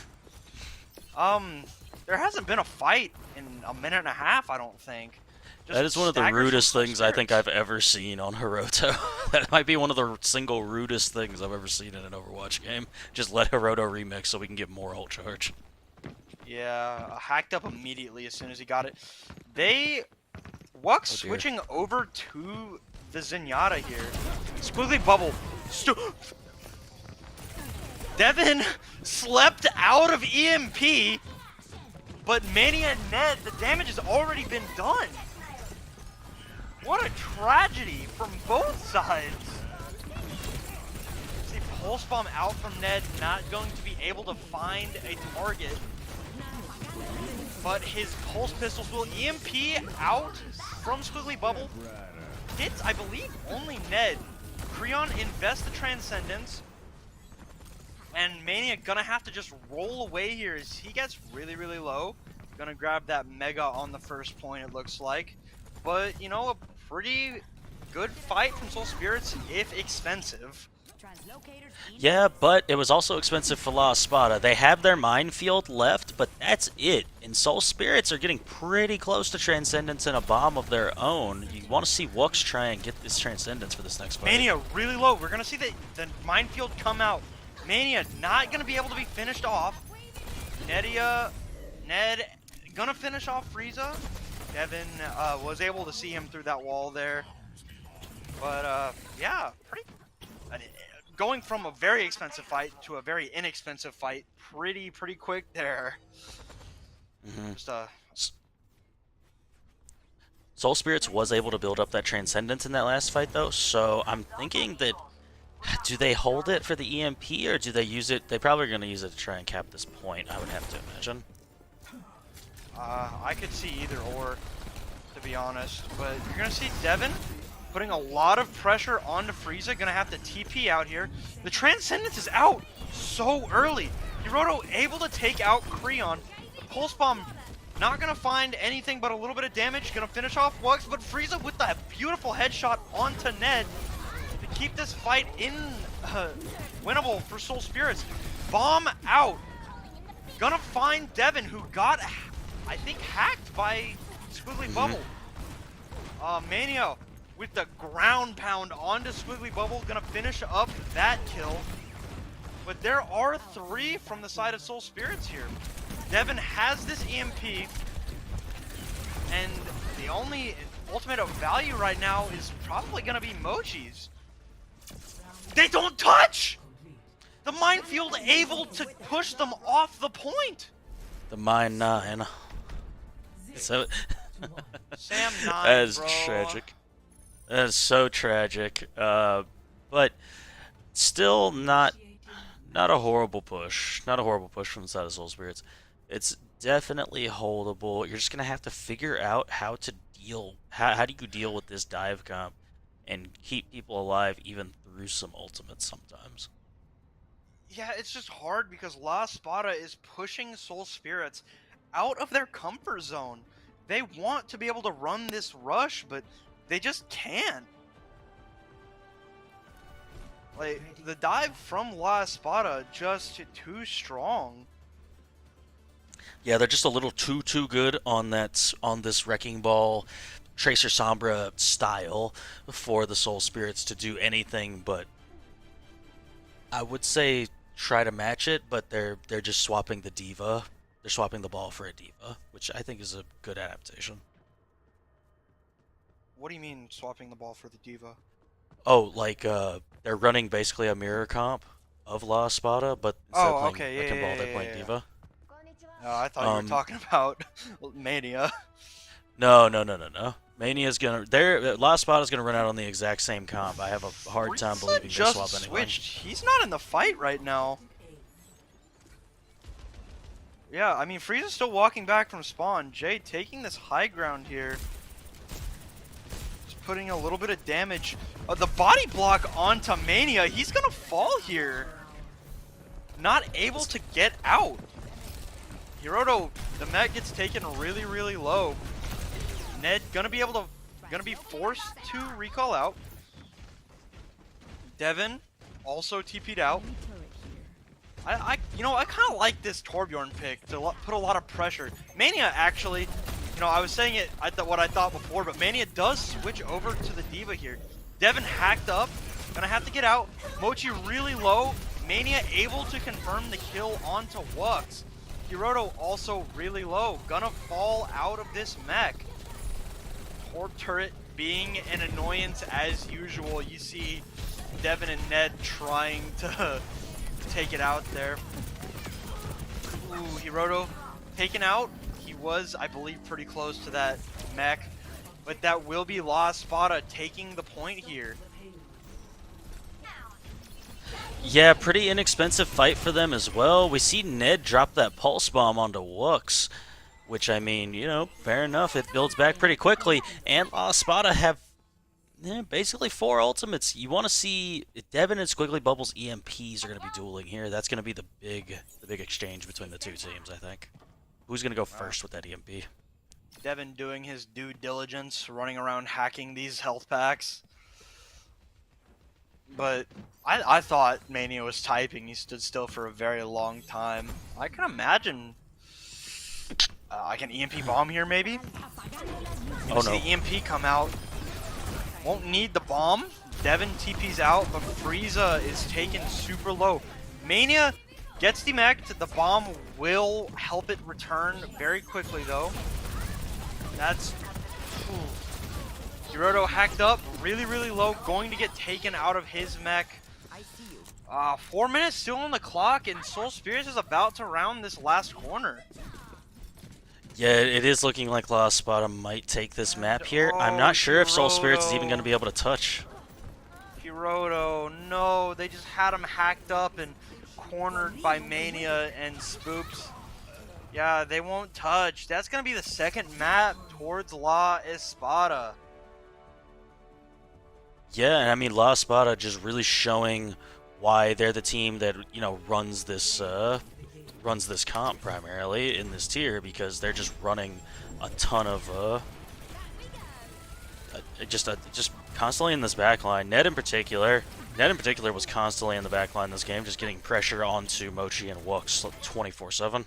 S3: There hasn't been a fight in a minute and a half, I don't think. Just
S4: That is one of the
S3: staggers
S4: rudest
S3: from
S4: things I think
S3: Spirits.
S4: I've ever seen on Hiroto. That might be one of the single rudest things I've ever seen in an Overwatch game. Just let Hiroto remix so we can get more ult charge.
S3: Yeah, hacked up immediately as soon as he got it. Wux
S4: dear.
S3: switching over to the Zenyatta here. Squiggly Bubble. Devin slept out of EMP, but Mania and Ned, the damage has already been done. What a tragedy from both sides. See, Pulse Bomb out from Ned, not going to be able to find a target. But his Pulse Pistols will EMP out from Squiggly Bubble. Hits, I believe, only Ned. Creon invests the Transcendence. And Mania gonna have to just roll away here as he gets really, really low. Gonna grab that Mega on the first point, it looks like. But, you know, a pretty good fight from Soul Spirits, if expensive.
S4: Yeah, but it was also expensive for La Espada. They have their minefield left, but that's it. And Soul Spirits are getting pretty close to Transcendence and a bomb of their own. You want to see Wux try and get this Transcendence for this next fight.
S3: Mania really low. We're gonna see the minefield come out. Mania not gonna be able to be finished off. Ned gonna finish off Frieza. Devin was able to see him through that wall there. But yeah, going from a very expensive fight to a very inexpensive fight pretty quick there. Just
S4: Soul Spirits was able to build up that Transcendence in that last fight, though, so I'm thinking that... Do they hold it for the EMP, or do they use it? They probably are going to use it to try and cap this point, I would have to imagine.
S3: I could see either or, to be honest. But you're gonna see Devin putting a lot of pressure onto Frieza. Gonna have to TP out here. The Transcendence is out so early. Hiroto able to take out Creon. The Pulse Bomb not gonna find anything but a little bit of damage. Gonna finish off Wux, but Frieza with that beautiful headshot onto Ned to keep this fight in winnable for Soul Spirits. Bomb out. Gonna find Devin, who got, I think, hacked by Squiggly Bubble. Mania with the ground pound onto Squiggly Bubble, gonna finish up that kill. But there are 3 from the side of Soul Spirits here. Devin has this EMP, and the only ultimate of value right now is probably gonna be Mochi's. They don't touch! The minefield able to push them off the point!
S4: The Mine 9. So...
S3: Sam 9,
S4: That is
S3: bro.
S4: tragic. That is so tragic. But still not a horrible push. Not a horrible push from the side of Soul Spirits. It's definitely holdable. You're just gonna have to figure out how to deal. How do you deal with this dive comp and keep people alive even through some ultimates sometimes?
S3: Yeah, it's just hard because La Espada is pushing Soul Spirits out of their comfort zone. They want to be able to run this rush, but they just can't. Like, the dive from La Espada just too strong.
S4: Yeah, they're just a little too good on this Wrecking Ball Tracer Sombra style for the Soul Spirits to do anything but, I would say, try to match it, but they're just swapping the Diva. They're swapping the ball for a Diva, which I think is a good adaptation.
S3: What do you mean swapping the ball for the Diva?
S4: Oh, like they're running basically a mirror comp of La Espada, but instead of playing
S3: okay,
S4: Wrecking Ball,
S3: yeah.
S4: they're playing Diva.
S3: I thought you were talking about Mania.
S4: No. Mania's gonna La Espada's gonna run out on the exact same comp. I have a hard time
S3: Frieza
S4: believing they
S3: just
S4: swap anything.
S3: switched. He's not in the fight right now. Yeah, I mean, Frieza's still walking back from spawn. Jay taking this high ground here. Just putting a little bit of damage. The body block onto Mania. He's gonna fall here. Not able to get out. Hiroto, the mech gets taken really, really low. Ned gonna be forced to recall out. Devin also TP'd out. I kind of like this Torbjorn pick to put a lot of pressure. Mania actually, I was saying it, what I thought before, but Mania does switch over to the Diva here. Devin hacked up, gonna have to get out. Mochi really low. Mania able to confirm the kill onto Wux. Hiroto also really low, gonna fall out of this mech. Torb turret being an annoyance as usual. You see Devin and Ned trying to take it out there. Ooh, Hiroto taken out. He was, I believe, pretty close to that mech, but that will be La Espada taking the point here.
S4: Yeah, pretty inexpensive fight for them as well. We see Ned drop that pulse bomb onto Wux, which, I mean, fair enough. It builds back pretty quickly, and La Espada have basically 4 ultimates. You want to see Devin and Squiggly Bubble's EMPs are going to be dueling here. That's going to be the big exchange between the two teams, I think. Who's going to go first with that EMP?
S3: Devin doing his due diligence, running around hacking these health packs. But I thought Mania was typing. He stood still for a very long time. I can imagine like an EMP bomb here, maybe.
S4: Oh no!
S3: See the EMP come out. Won't need the bomb. Devin TP's out, but Frieza is taken super low. Mania gets demeched. The bomb will help it return very quickly, though. That's... Hiroto hacked up, really, really low, going to get taken out of his mech. 4 minutes still on the clock, and Soul Spirits is about to round this last corner.
S4: Yeah, it is looking like La Espada might take this map here. I'm not sure if Soul Spirits is even going to be able to touch.
S3: Hiroto, no, they just had him hacked up and cornered by Mania and Spoops. Yeah, they won't touch. That's going to be the second map towards La Espada.
S4: Yeah, and I mean, La Espada just really showing why they're the team that, runs this comp primarily in this tier, because they're just running a ton of just constantly in this backline. Ned in particular was constantly in the backline this game, just getting pressure onto Mochi and Wux 24/7.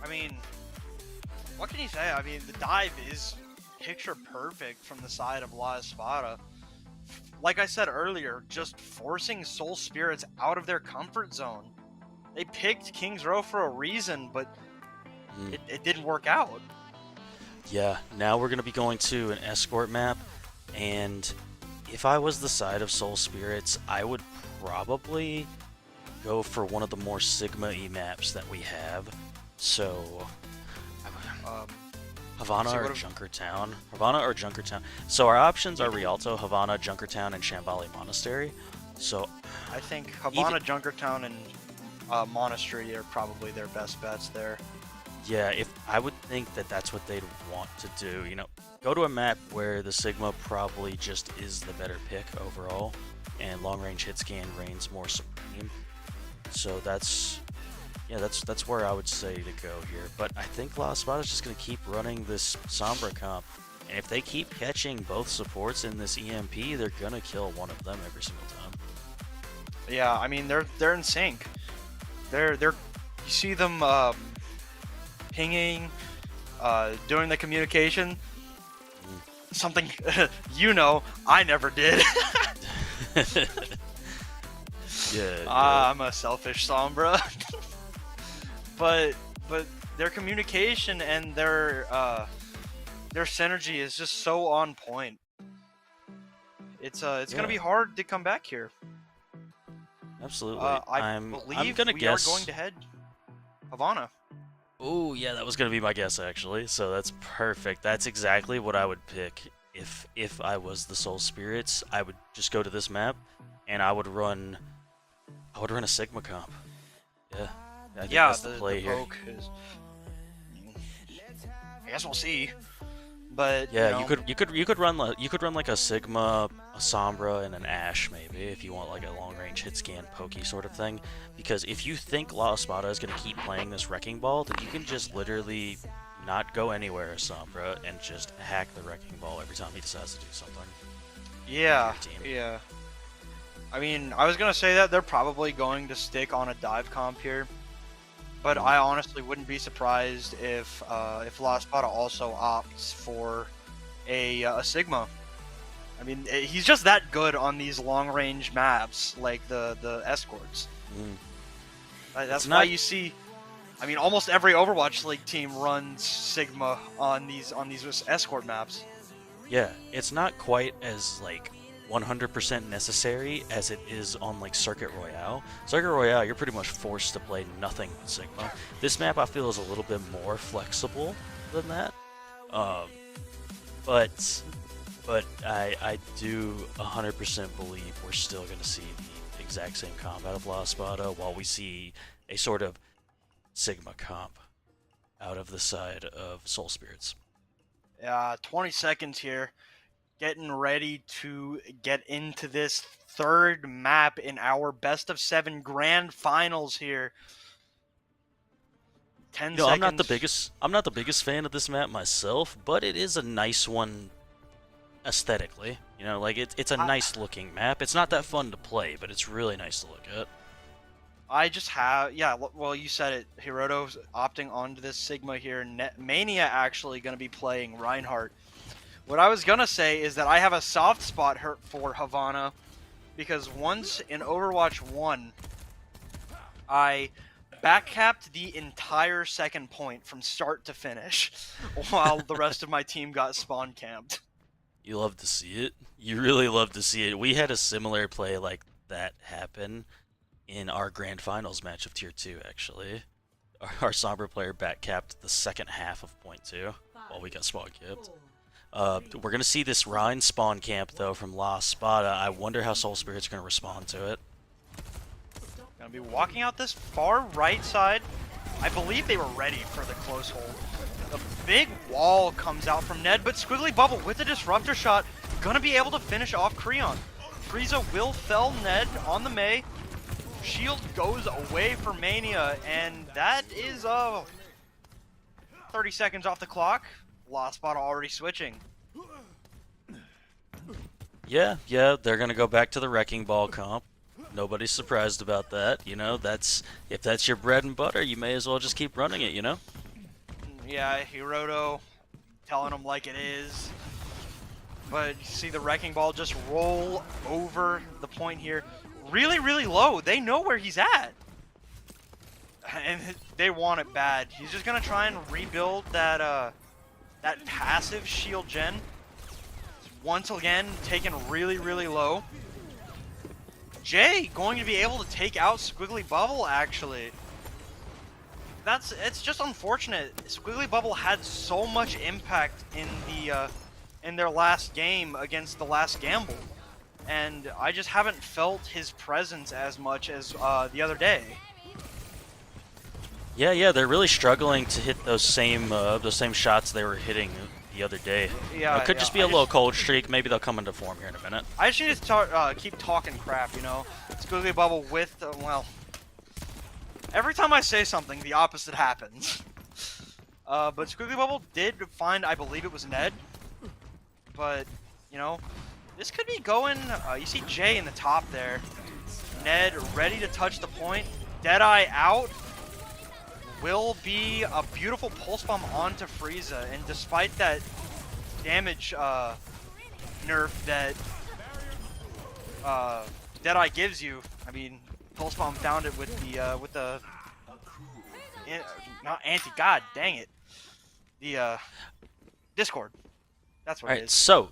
S3: I mean, what can you say? I mean, the dive is picture perfect from the side of La Espada. Like I said earlier, just forcing Soul Spirits out of their comfort zone. They picked King's Row for a reason, but it didn't work out.
S4: Yeah, now we're going to be going to an escort map, and if I was the side of Soul Spirits, I would probably go for one of the more Sigma-y maps that we have. So, Havana or Junkertown? Havana or Junkertown? So our options are Rialto, Havana, Junkertown, and Shambhala Monastery. So
S3: I think Havana, Junkertown, and Monastery are probably their best bets there.
S4: Yeah, if I would think that that's what they'd want to do. Go to a map where the Sigma probably just is the better pick overall, and long-range hit scan reigns more supreme. So that's Yeah, that's where I would say to go here. But I think La Espada's just going to keep running this Sombra comp. And if they keep catching both supports in this EMP, they're going to kill one of them every single time.
S5: Yeah, I mean they're in sync. They're you see them pinging, doing the communication. Something I never did.
S4: Yeah.
S5: I'm a selfish Sombra. but their communication and their synergy is just so on point. It's gonna be hard to come back here.
S4: Absolutely.
S5: I'm
S4: gonna guess.
S5: We are going to head Havana.
S4: Oh, yeah, that was going to be my guess, actually. So that's perfect. That's exactly what I would pick if I was the Soul Spirits. I would just go to this map, and I would run a Sigma comp. Yeah. I think that's the play here.
S5: Poke is, I guess we'll see. But
S4: yeah, you could run like a Sigma, a Sombra, and an Ashe maybe if you want like a long range hit scan pokey sort of thing. Because if you think La Espada is gonna keep playing this Wrecking Ball, then you can just literally not go anywhere as Sombra and just hack the Wrecking Ball every time he decides to do something.
S5: Yeah, yeah. I mean, I was gonna say that they're probably going to stick on a dive comp here. But I honestly wouldn't be surprised if La Espada also opts for a Sigma. I mean, he's just that good on these long-range maps, like the escorts. That's why you see, I mean, almost every Overwatch League team runs Sigma on these escort maps.
S4: Yeah, it's not quite as like 100% necessary as it is on like Circuit Royale. Circuit Royale, you're pretty much forced to play nothing with Sigma. This map I feel is a little bit more flexible than that. But I do 100% believe we're still going to see the exact same comp out of La Espada while we see a sort of Sigma comp out of the side of Soul Spirits.
S3: 20 seconds here. Getting ready to get into this third map in our best of 7 grand finals here. 10 seconds.
S4: I'm not the biggest fan of this map myself, but it is a nice one aesthetically. You know, like it's a nice looking map. It's not that fun to play, but it's really nice to look at.
S3: I just have, yeah, well, you said it. Hiroto's opting onto this Sigma here. Mania actually going to be playing Reinhardt. What I was going to say is that I have a soft spot for Havana because once in Overwatch 1, I backcapped the entire second point from start to finish while the rest of my team got spawn camped.
S4: You love to see it. You really love to see it. We had a similar play like that happen in our grand finals match of Tier 2, actually. Our Sombra player backcapped the second half of point 2 while we got spawn camped. We're going to see this Rhine spawn camp, though, from La Espada. I wonder how Soul Spirit's going to respond to it.
S3: Going to be walking out this far right side. I believe they were ready for the close hold. The big wall comes out from Ned, but Squiggly Bubble with the Disruptor shot, going to be able to finish off Creon. Frieza will fell Ned on the Mei. Shield goes away for Mania, and that is 30 seconds off the clock. La Espada already switching.
S4: Yeah, they're gonna go back to the Wrecking Ball comp. Nobody's surprised about that. You know, if that's your bread and butter, you may as well just keep running it. You know.
S3: Yeah, Hiroto telling them like it is. But you see the Wrecking Ball just roll over the point here. Really, really low. They know where he's at. And they want it bad. He's just gonna try and rebuild that passive shield gen. Once again, taken really, really low. Jay going to be able to take out Squiggly Bubble, actually. It's just unfortunate. Squiggly Bubble had so much impact in their last game against the last Gamble. And I just haven't felt his presence as much as the other day.
S4: Yeah, they're really struggling to hit those same shots they were hitting the other day.
S3: Yeah,
S4: it could just be a little cold streak. Maybe they'll come into form here in a minute.
S3: I just need to keep talking crap, you know. Squiggly Bubble with, well,
S5: Every time I say something, the opposite happens. But Squiggly Bubble did find, I believe it was Ned. But, you know, this could be going, you see Jay in the top there. Ned ready to touch the point. Deadeye out. Will be a beautiful pulse bomb onto Frieza, and despite that damage nerf that Deadeye gives you, I mean, pulse bomb found it with the not anti, god dang it, the Discord. That's what
S4: All
S5: it
S4: right,
S5: is.
S4: so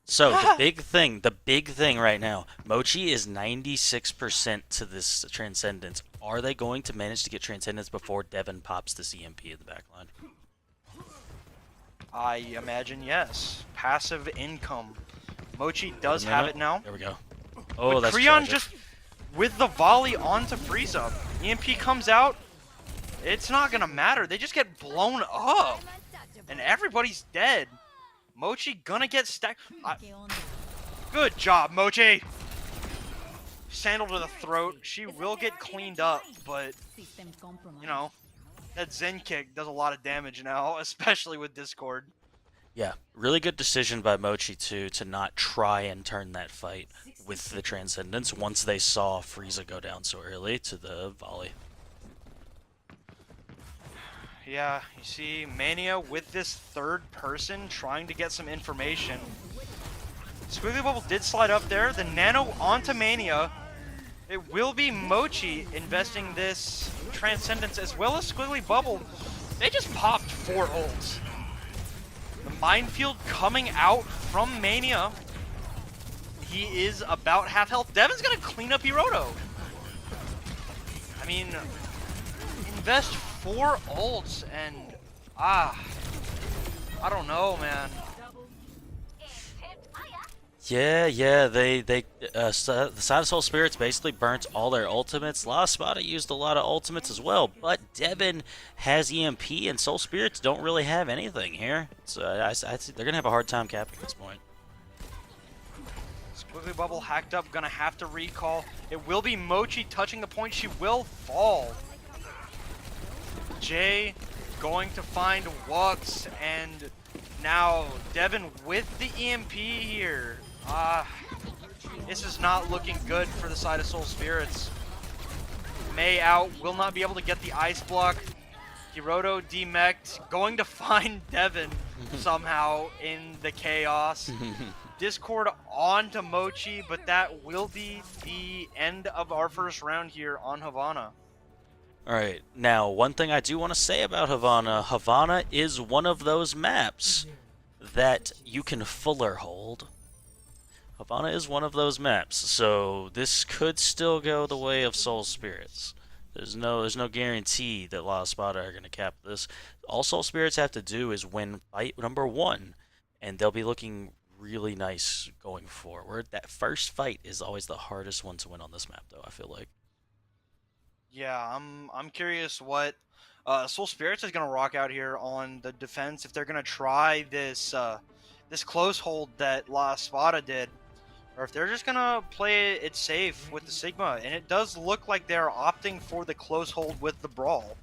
S4: the big thing right now, Mochi is 96% to this Transcendence. Are they going to manage to get Transcendence before Devin pops this EMP in the backline?
S5: I imagine yes. Passive income. Mochi does have it now.
S4: There we go. Oh,
S5: But
S4: that's
S5: Creon
S4: tragic.
S5: just with the volley onto Frieza. EMP comes out. It's not gonna matter. They just get blown up, and everybody's dead. Mochi gonna get stacked. Good job, Mochi. Sandal to the throat. She will get cleaned up, but you know that Zen kick does a lot of damage now, especially with Discord.
S4: Yeah, really good decision by Mochi to not try and turn that fight with the Transcendence once they saw Frieza go down so early to the volley.
S5: Yeah, you see Mania with this third person trying to get some information. Squiggly Bubble did slide up there. The Nano onto Mania. It will be Mochi investing this Transcendence as well as Squiggly Bubble. They just popped 4 ults. The Minefield coming out from Mania. He is about half health. Devin's gonna clean up Hiroto. I mean, invest 4 ults and I don't know, man.
S4: Yeah, the Side of Soul Spirits basically burnt all their ultimates. La Espada used a lot of ultimates as well, but Devin has EMP and Soul Spirits don't really have anything here. So I they're going to have a hard time capping this point.
S5: Squiggly Bubble hacked up, gonna have to recall. It will be Mochi touching the point. She will fall. Jay going to find Wux, and now Devin with the EMP here. This is not looking good for the Side of Soul Spirits. May out, will not be able to get the ice block. Hiroto demeched, going to find Devin somehow in the chaos. Discord on to Mochi, but that will be the end of our first round here on Havana.
S4: Alright, now one thing I do want to say about Havana, Havana is one of those maps that you can fuller hold. Havana is one of those maps, so this could still go the way of Soul Spirits. There's no guarantee that La Espada are going to cap this. All Soul Spirits have to do is win fight number 1, and they'll be looking really nice going forward. That first fight is always the hardest one to win on this map, though, I feel like.
S5: Yeah, I'm curious what Soul Spirits is gonna rock out here on the defense, if they're gonna try this this close hold that La Espada did, or if they're just gonna play it safe with the Sigma. And it does look like they're opting for the close hold with the Brawl.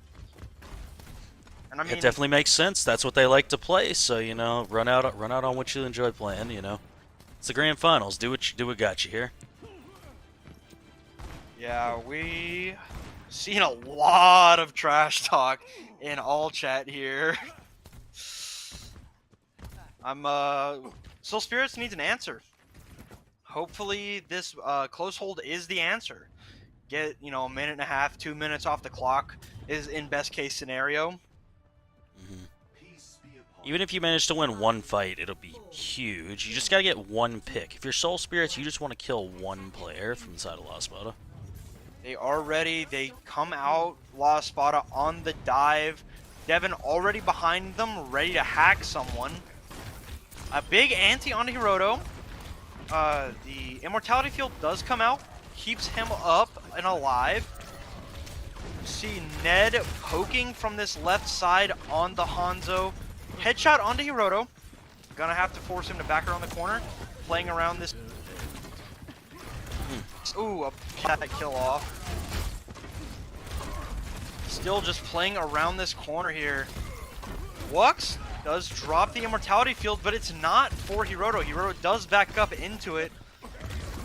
S5: And I mean,
S4: It definitely makes sense. That's what they like to play. So you know, run out on what you enjoy playing. You know, it's the grand finals. Do what got you here.
S5: yeah, we seen a lot of trash talk in all chat here. Soul Spirits needs an answer. Hopefully this close hold is the answer. Get, you know, a minute and a half, 2 minutes off the clock is in best case scenario.
S4: Even if you manage to win one fight, it'll be huge. You just gotta get one pick. If you're Soul Spirits, you just want to kill one player from the side of La Espada.
S5: They are ready. They come out. La Espada on the dive. Devin already behind them, ready to hack someone. A big anti onto Hiroto. The Immortality Field does come out. Keeps him up and alive. See Ned poking from this left side on the Hanzo. Headshot onto Hiroto. Gonna have to force him to back around the corner. Playing around this. Ooh, a that kill off. still just playing around this corner here. Wux does drop the Immortality Field, but it's not for Hiroto. Hiroto does back up into it,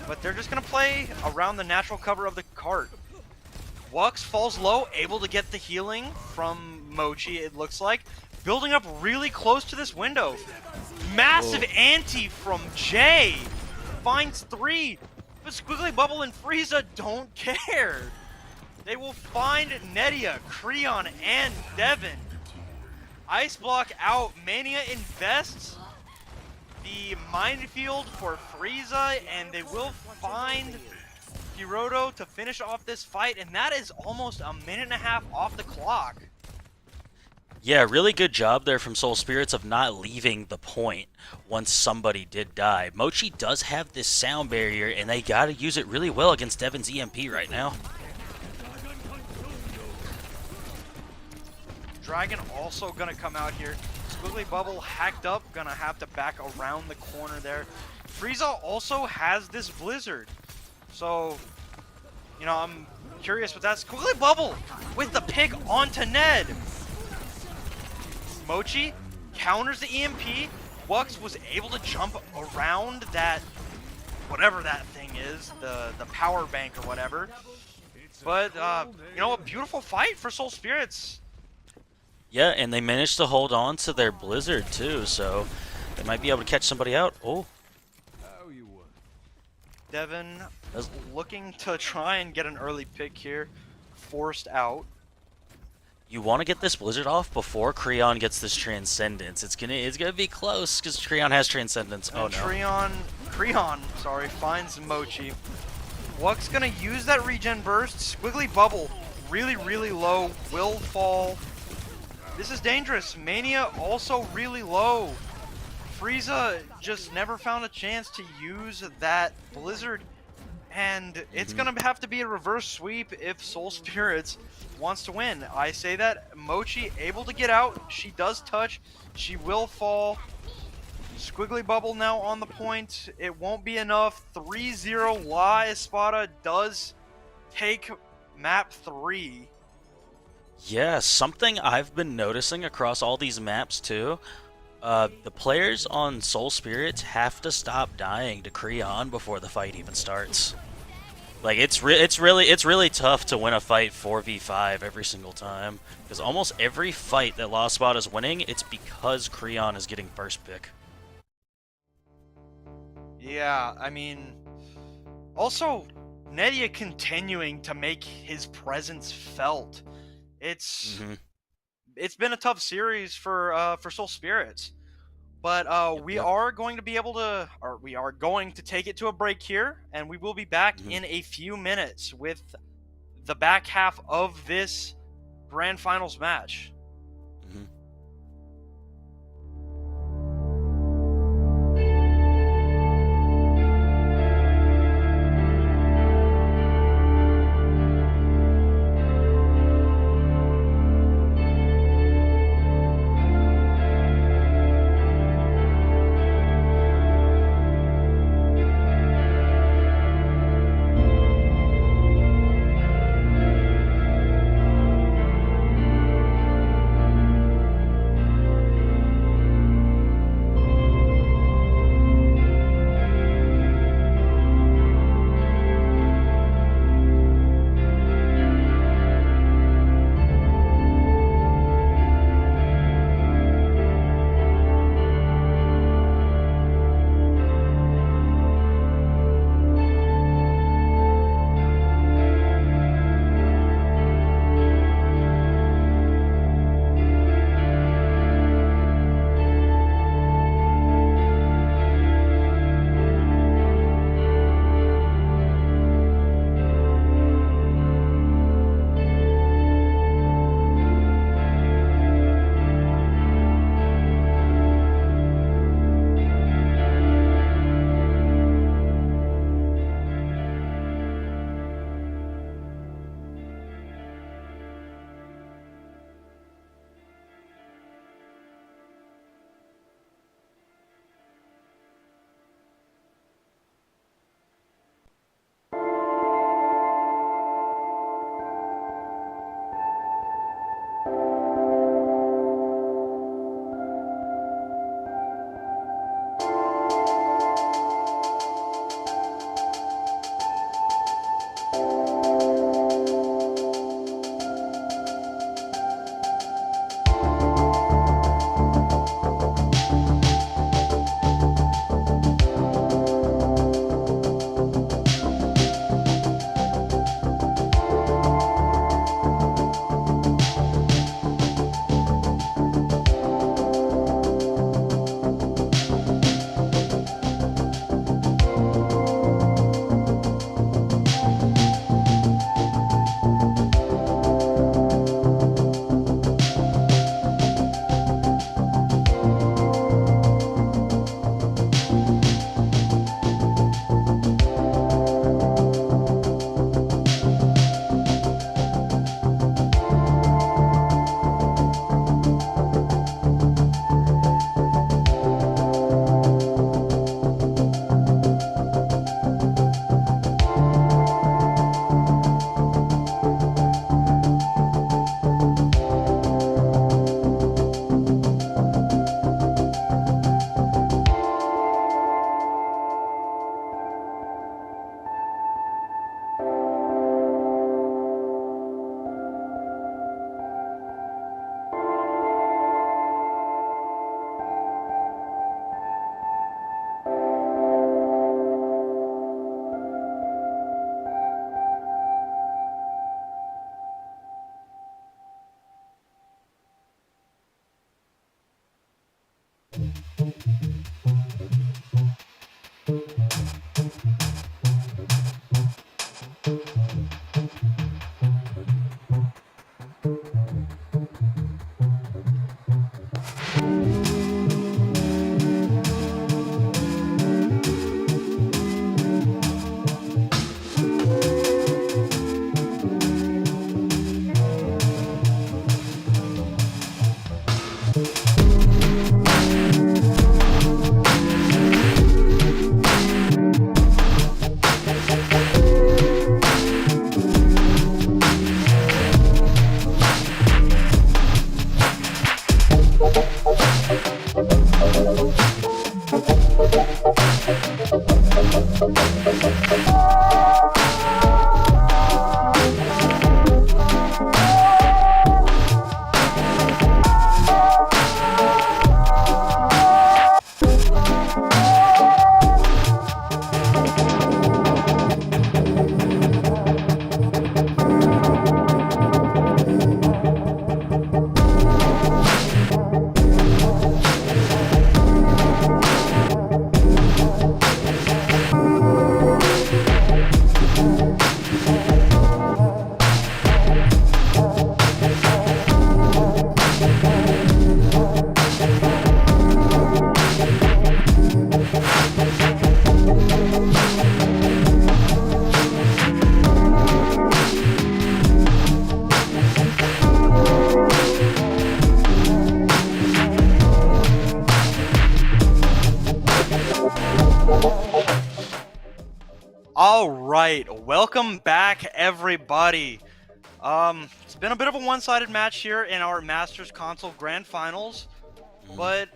S5: but they're just going to play around the natural cover of the cart. Wux falls low, able to get the healing from Mochi, it looks like. Building up really close to this window. Massive ante from Jay. Finds 3. But Squiggly Bubble and Frieza don't care. They will find Nedia, Creon, and Devin. Ice Block out. Mania invests the minefield for Frieza, and they will find Hiroto to finish off this fight, and that is almost a minute and a half off the clock.
S4: Yeah, really good job there from Soul Spirits of not leaving the point once somebody did die. Mochi does have this sound barrier, and they gotta use it really well against Devin's EMP right now.
S5: Dragon also gonna come out here. Squiggly Bubble hacked up, gonna have to back around the corner there. Frieza also has this Blizzard. So, you know, I'm curious with that. Squiggly Bubble with the pick onto Ned. Mochi counters the EMP. Wux was able to jump around that, whatever that thing is, the power bank or whatever. But, you know, a beautiful fight for Soul Spirits.
S4: Yeah, and they managed to hold on to their Blizzard too, so they might be able to catch somebody out. Oh.
S5: Devin is looking to try and get an early pick here. Forced out.
S4: You want to get this Blizzard off before Creon gets this Transcendence. It's gonna be close because Creon has Transcendence. Oh no.
S5: Creon, sorry, finds Mochi. Wux gonna use that regen burst. Squiggly Bubble, really low, will fall. This is dangerous. Mania also really low. Frieza just never found a chance to use that Blizzard, and it's gonna have to be a reverse sweep if Soul Spirits wants to win. I say that. Mochi able to get out. She does touch. She will fall. Squiggly Bubble now on the point. It won't be enough. 3-0 La Espada does take map 3.
S4: Yeah, something I've been noticing across all these maps too. The players on Soul Spirits have to stop dying to Creon before the fight even starts. Like it's really tough to win a fight 4v5 every single time, because almost every fight that La Espada is winning, it's because Creon is getting first pick.
S5: Yeah, I mean, also Nedia continuing to make his presence felt. It's been a tough series for Soul Spirits, but we are going to be able to, or we are going to take it to a break here, and we will be back in a few minutes with the back half of this Grand Finals match. All right, welcome back, everybody. It's been a bit of a one-sided match here in our Masters Console Grand Finals, but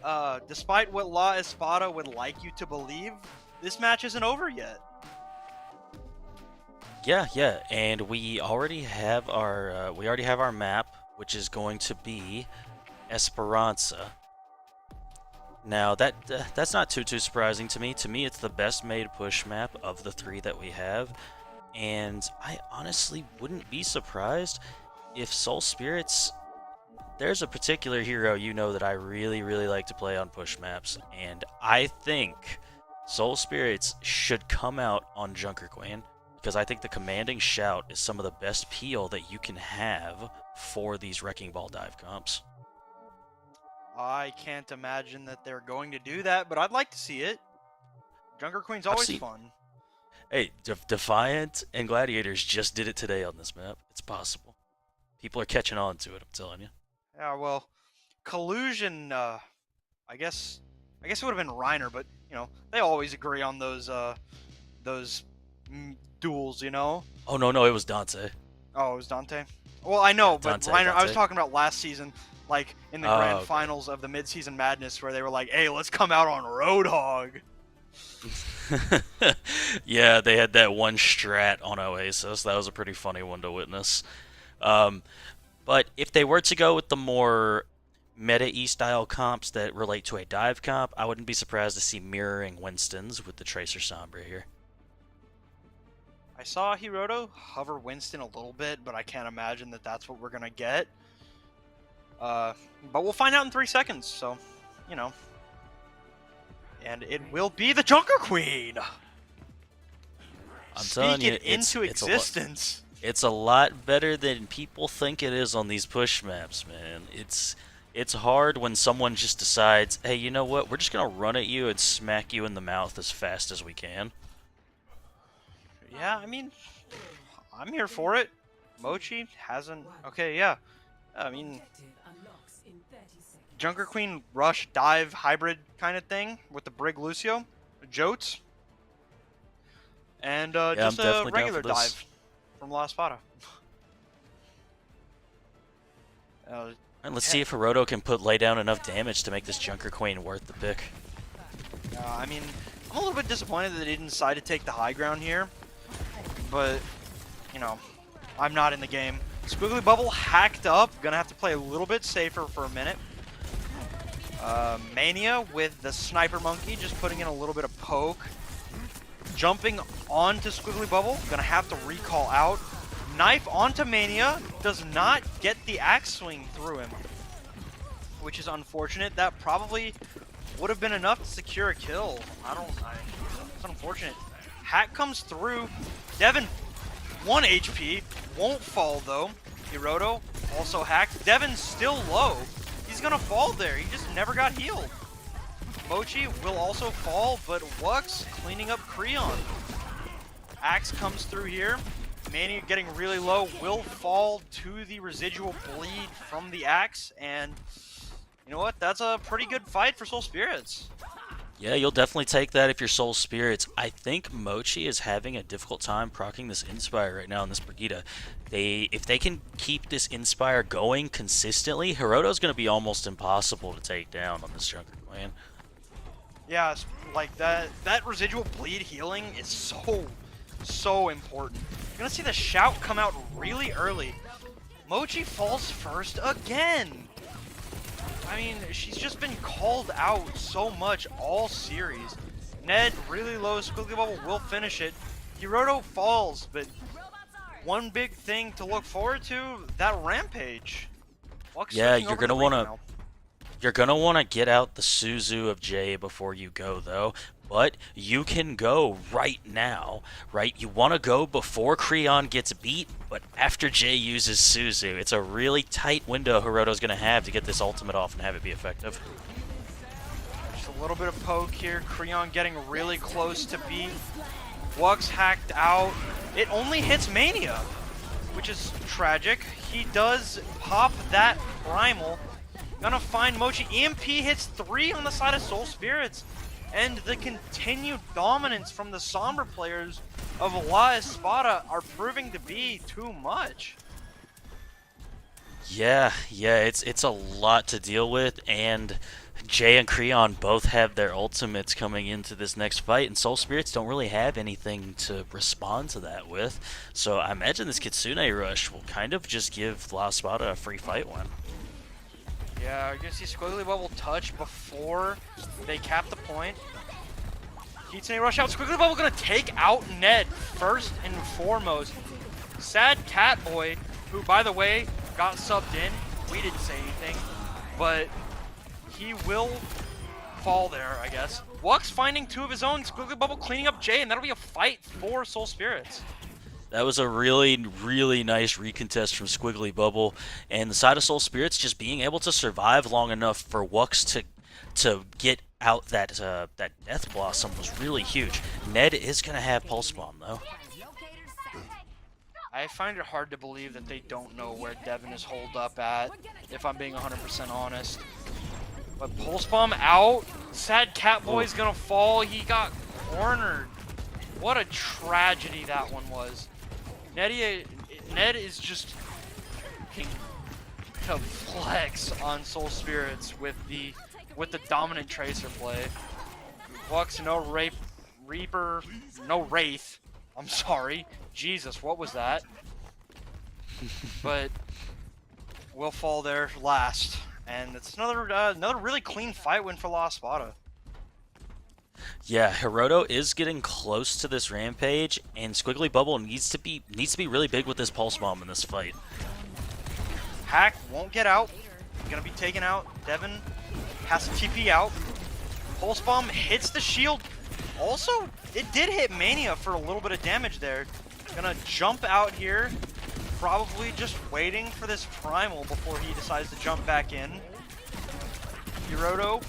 S5: despite what La Espada would like you to believe, this match isn't over yet.
S4: Yeah, and we already have our map, which is going to be Esperanza. Now that's not too surprising to me. To me, it's the best made push map of the three that we have, and I honestly wouldn't be surprised if Soul Spirits. There's a particular hero that I really like to play on push maps, and I think Soul Spirits should come out on Junker Queen because I think the commanding shout is some of the best peel that you can have for these Wrecking Ball dive comps.
S5: I can't imagine that they're going to do that, but I'd like to see it. Junker Queen's always fun.
S4: Hey, Defiant and Gladiators just did it today on this map. It's possible. People are catching on to it, I'm telling you.
S5: Yeah, well, Collusion, I guess it would have been Reiner, but, they always agree on those duels,
S4: Oh, no, it was Dante.
S5: Oh, it was Dante? Well, I know, but
S4: Dante,
S5: Reiner, I was talking about last season, like in the grand finals of the mid-season madness where they were like, hey, let's come out on Roadhog.
S4: Yeah, they had that one strat on Oasis. That was a pretty funny one to witness. But if they were to go with the more meta-E style comps that relate to a dive comp, I wouldn't be surprised to see mirroring Winston's with the Tracer Sombra here.
S5: I saw Hiroto hover Winston a little bit, but I can't imagine that that's what we're going to get. But we'll find out in 3 seconds, so, And it will be the Junker Queen!
S4: I'm telling you,
S5: into existence.
S4: It's a lot better than people think it is on these push maps, man. It's hard when someone just decides, hey, you know what? We're just going to run at you and smack you in the mouth as fast as we can.
S5: Yeah, I mean, I'm here for it. Mochi hasn't... Okay, yeah. I mean, Junker Queen rush dive hybrid kind of thing with the Brig Lucio, Jotes, and just a regular dive from La Espada.
S4: And let's see if Hiroto can lay down enough damage to make this Junker Queen worth the pick.
S5: I mean, I'm a little bit disappointed that they didn't decide to take the high ground here, but, I'm not in the game. Squiggly Bubble hacked up. Gonna have to play a little bit safer for a minute. Mania with the Sniper Monkey, just putting in a little bit of poke. Jumping onto Squiggly Bubble. Gonna have to recall out. Knife onto Mania. Does not get the axe swing through him, which is unfortunate. That probably would have been enough to secure a kill. It's unfortunate. Hack comes through. Devin, 1 HP, won't fall though. Hiroto also hacked. Devin's still low. He's gonna fall there. He just never got healed. Mochi will also fall, but Wux cleaning up Creon. Axe comes through here. Mania getting really low, will fall to the residual bleed from the Axe, and you know what? That's a pretty good fight for Soul Spirits.
S4: Yeah, you'll definitely take that if you're Soul Spirits. I think Mochi is having a difficult time proccing this Inspire right now in this Brigitte. If they can keep this Inspire going consistently, Hiroto's going to be almost impossible to take down on this Junker Clan.
S5: Yeah, like that residual bleed healing is so important. You're gonna see the shout come out really early. Mochi falls first again. I mean, she's just been called out so much all series. Ned, really low, Squiggly Bubble will finish it. Hiroto falls, but one big thing to look forward to, that Rampage.
S4: Yeah, you're gonna wanna get out the Suzu of Jay before you go though. But you can go right now, right? You want to go before Creon gets beat, but after Jay uses Suzu. It's a really tight window Hiroto's going to have to get this ultimate off and have it be effective.
S5: Just a little bit of poke here. Creon getting really close to beat. Wux hacked out. It only hits Mania, which is tragic. He does pop that Primal. Gonna find Mochi. EMP hits 3 on the side of Soul Spirits. And the continued dominance from the Sombra players of La Espada are proving to be too much.
S4: Yeah, it's a lot to deal with, and Jay and Creon both have their ultimates coming into this next fight, and Soul Spirits don't really have anything to respond to that with. So I imagine this Kitsune rush will kind of just give La Espada a free fight win.
S5: Yeah, you're gonna see Squiggly Bubble touch before they cap the point. Kitsune rush out. Squiggly Bubble gonna take out Ned first and foremost. Sad Catboy, who by the way got subbed in. We didn't say anything, but he will fall there, I guess. Wux finding 2 of his own. Squiggly Bubble cleaning up Jay, and that'll be a fight for Soul Spirits.
S4: That was a really, really nice recontest from Squiggly Bubble, and the side of Soul Spirits just being able to survive long enough for Wux to get out that Death Blossom was really huge. Ned is going to have Pulse Bomb, though.
S5: I find it hard to believe that they don't know where Devin is holed up at, if I'm being 100% honest. But Pulse Bomb out, Sad Catboy's gonna fall, he got cornered. What a tragedy that one was. Ned is just to flex on Soul Spirits with the dominant Tracer play. Wux, no Wraith. I'm sorry. Jesus, what was that? But we'll fall there last, and it's another really clean fight win for La Espada.
S4: Yeah, Hiroto is getting close to this Rampage, and Squiggly Bubble needs to be really big with this Pulse Bomb in this fight.
S5: Hack won't get out. Gonna be taken out. Devin has to TP out. Pulse Bomb hits the shield. Also, it did hit Mania for a little bit of damage there. Gonna jump out here. Probably just waiting for this Primal before he decides to jump back in. Hiroto,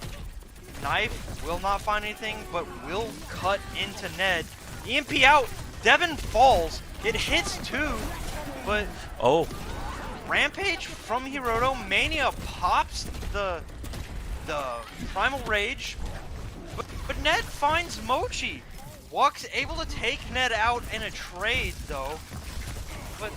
S5: knife, will not find anything, but will cut into Ned. EMP out, Devin falls. It hits 2, but Rampage from Hiroto. Mania pops the Primal Rage, but Ned finds Mochi. Wux able to take Ned out in a trade though, but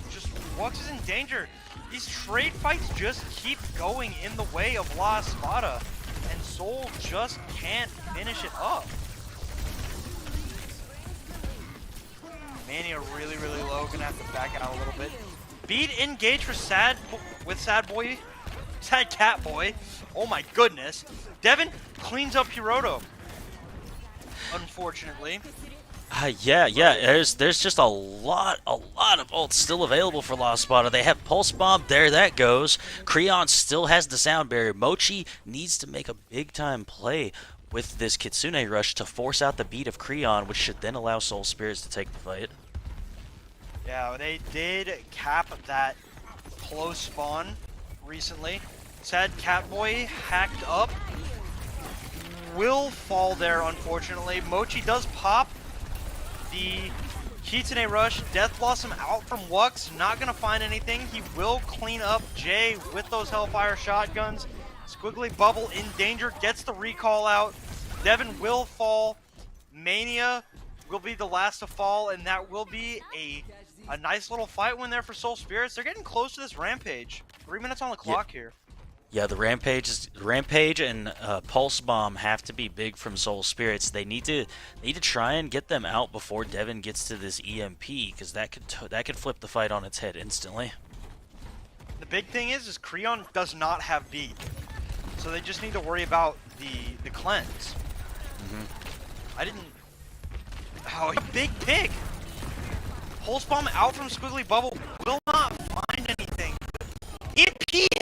S5: just Wux is in danger. These trade fights just keep going in the way of La Espada, and Soul just can't finish it up. Mania really low, gonna have to back out a little bit. Beat engage for Sad Catboy. Oh my goodness. Devin cleans up Hiroto. Unfortunately.
S4: Yeah. There's just a lot of ults still available for La Espada. They have Pulse Bomb. There that goes. Creon still has the sound barrier. Mochi needs to make a big time play with this Kitsune Rush to force out the beat of Creon, which should then allow Soul Spirits to take the fight.
S5: Yeah, they did cap that close spawn recently. Sad Catboy hacked up. Will fall there, unfortunately. Mochi does pop the Kitsune Rush. Death Blossom out from Wux. Not going to find anything. He will clean up Jay with those Hellfire shotguns. Squiggly Bubble in danger. Gets the recall out. Devin will fall. Mania will be the last to fall. And that will be a nice little fight win there for Soul Spirits. They're getting close to this Rampage. 3 minutes on the clock here.
S4: Yeah, the Rampage and Pulse Bomb have to be big from Soul Spirits. They need to try and get them out before Devin gets to this EMP, because that could flip the fight on its head instantly.
S5: The big thing is Creon does not have beat, so they just need to worry about the cleanse. I didn't. Oh, big pig! Pulse Bomb out from Squiggly Bubble will not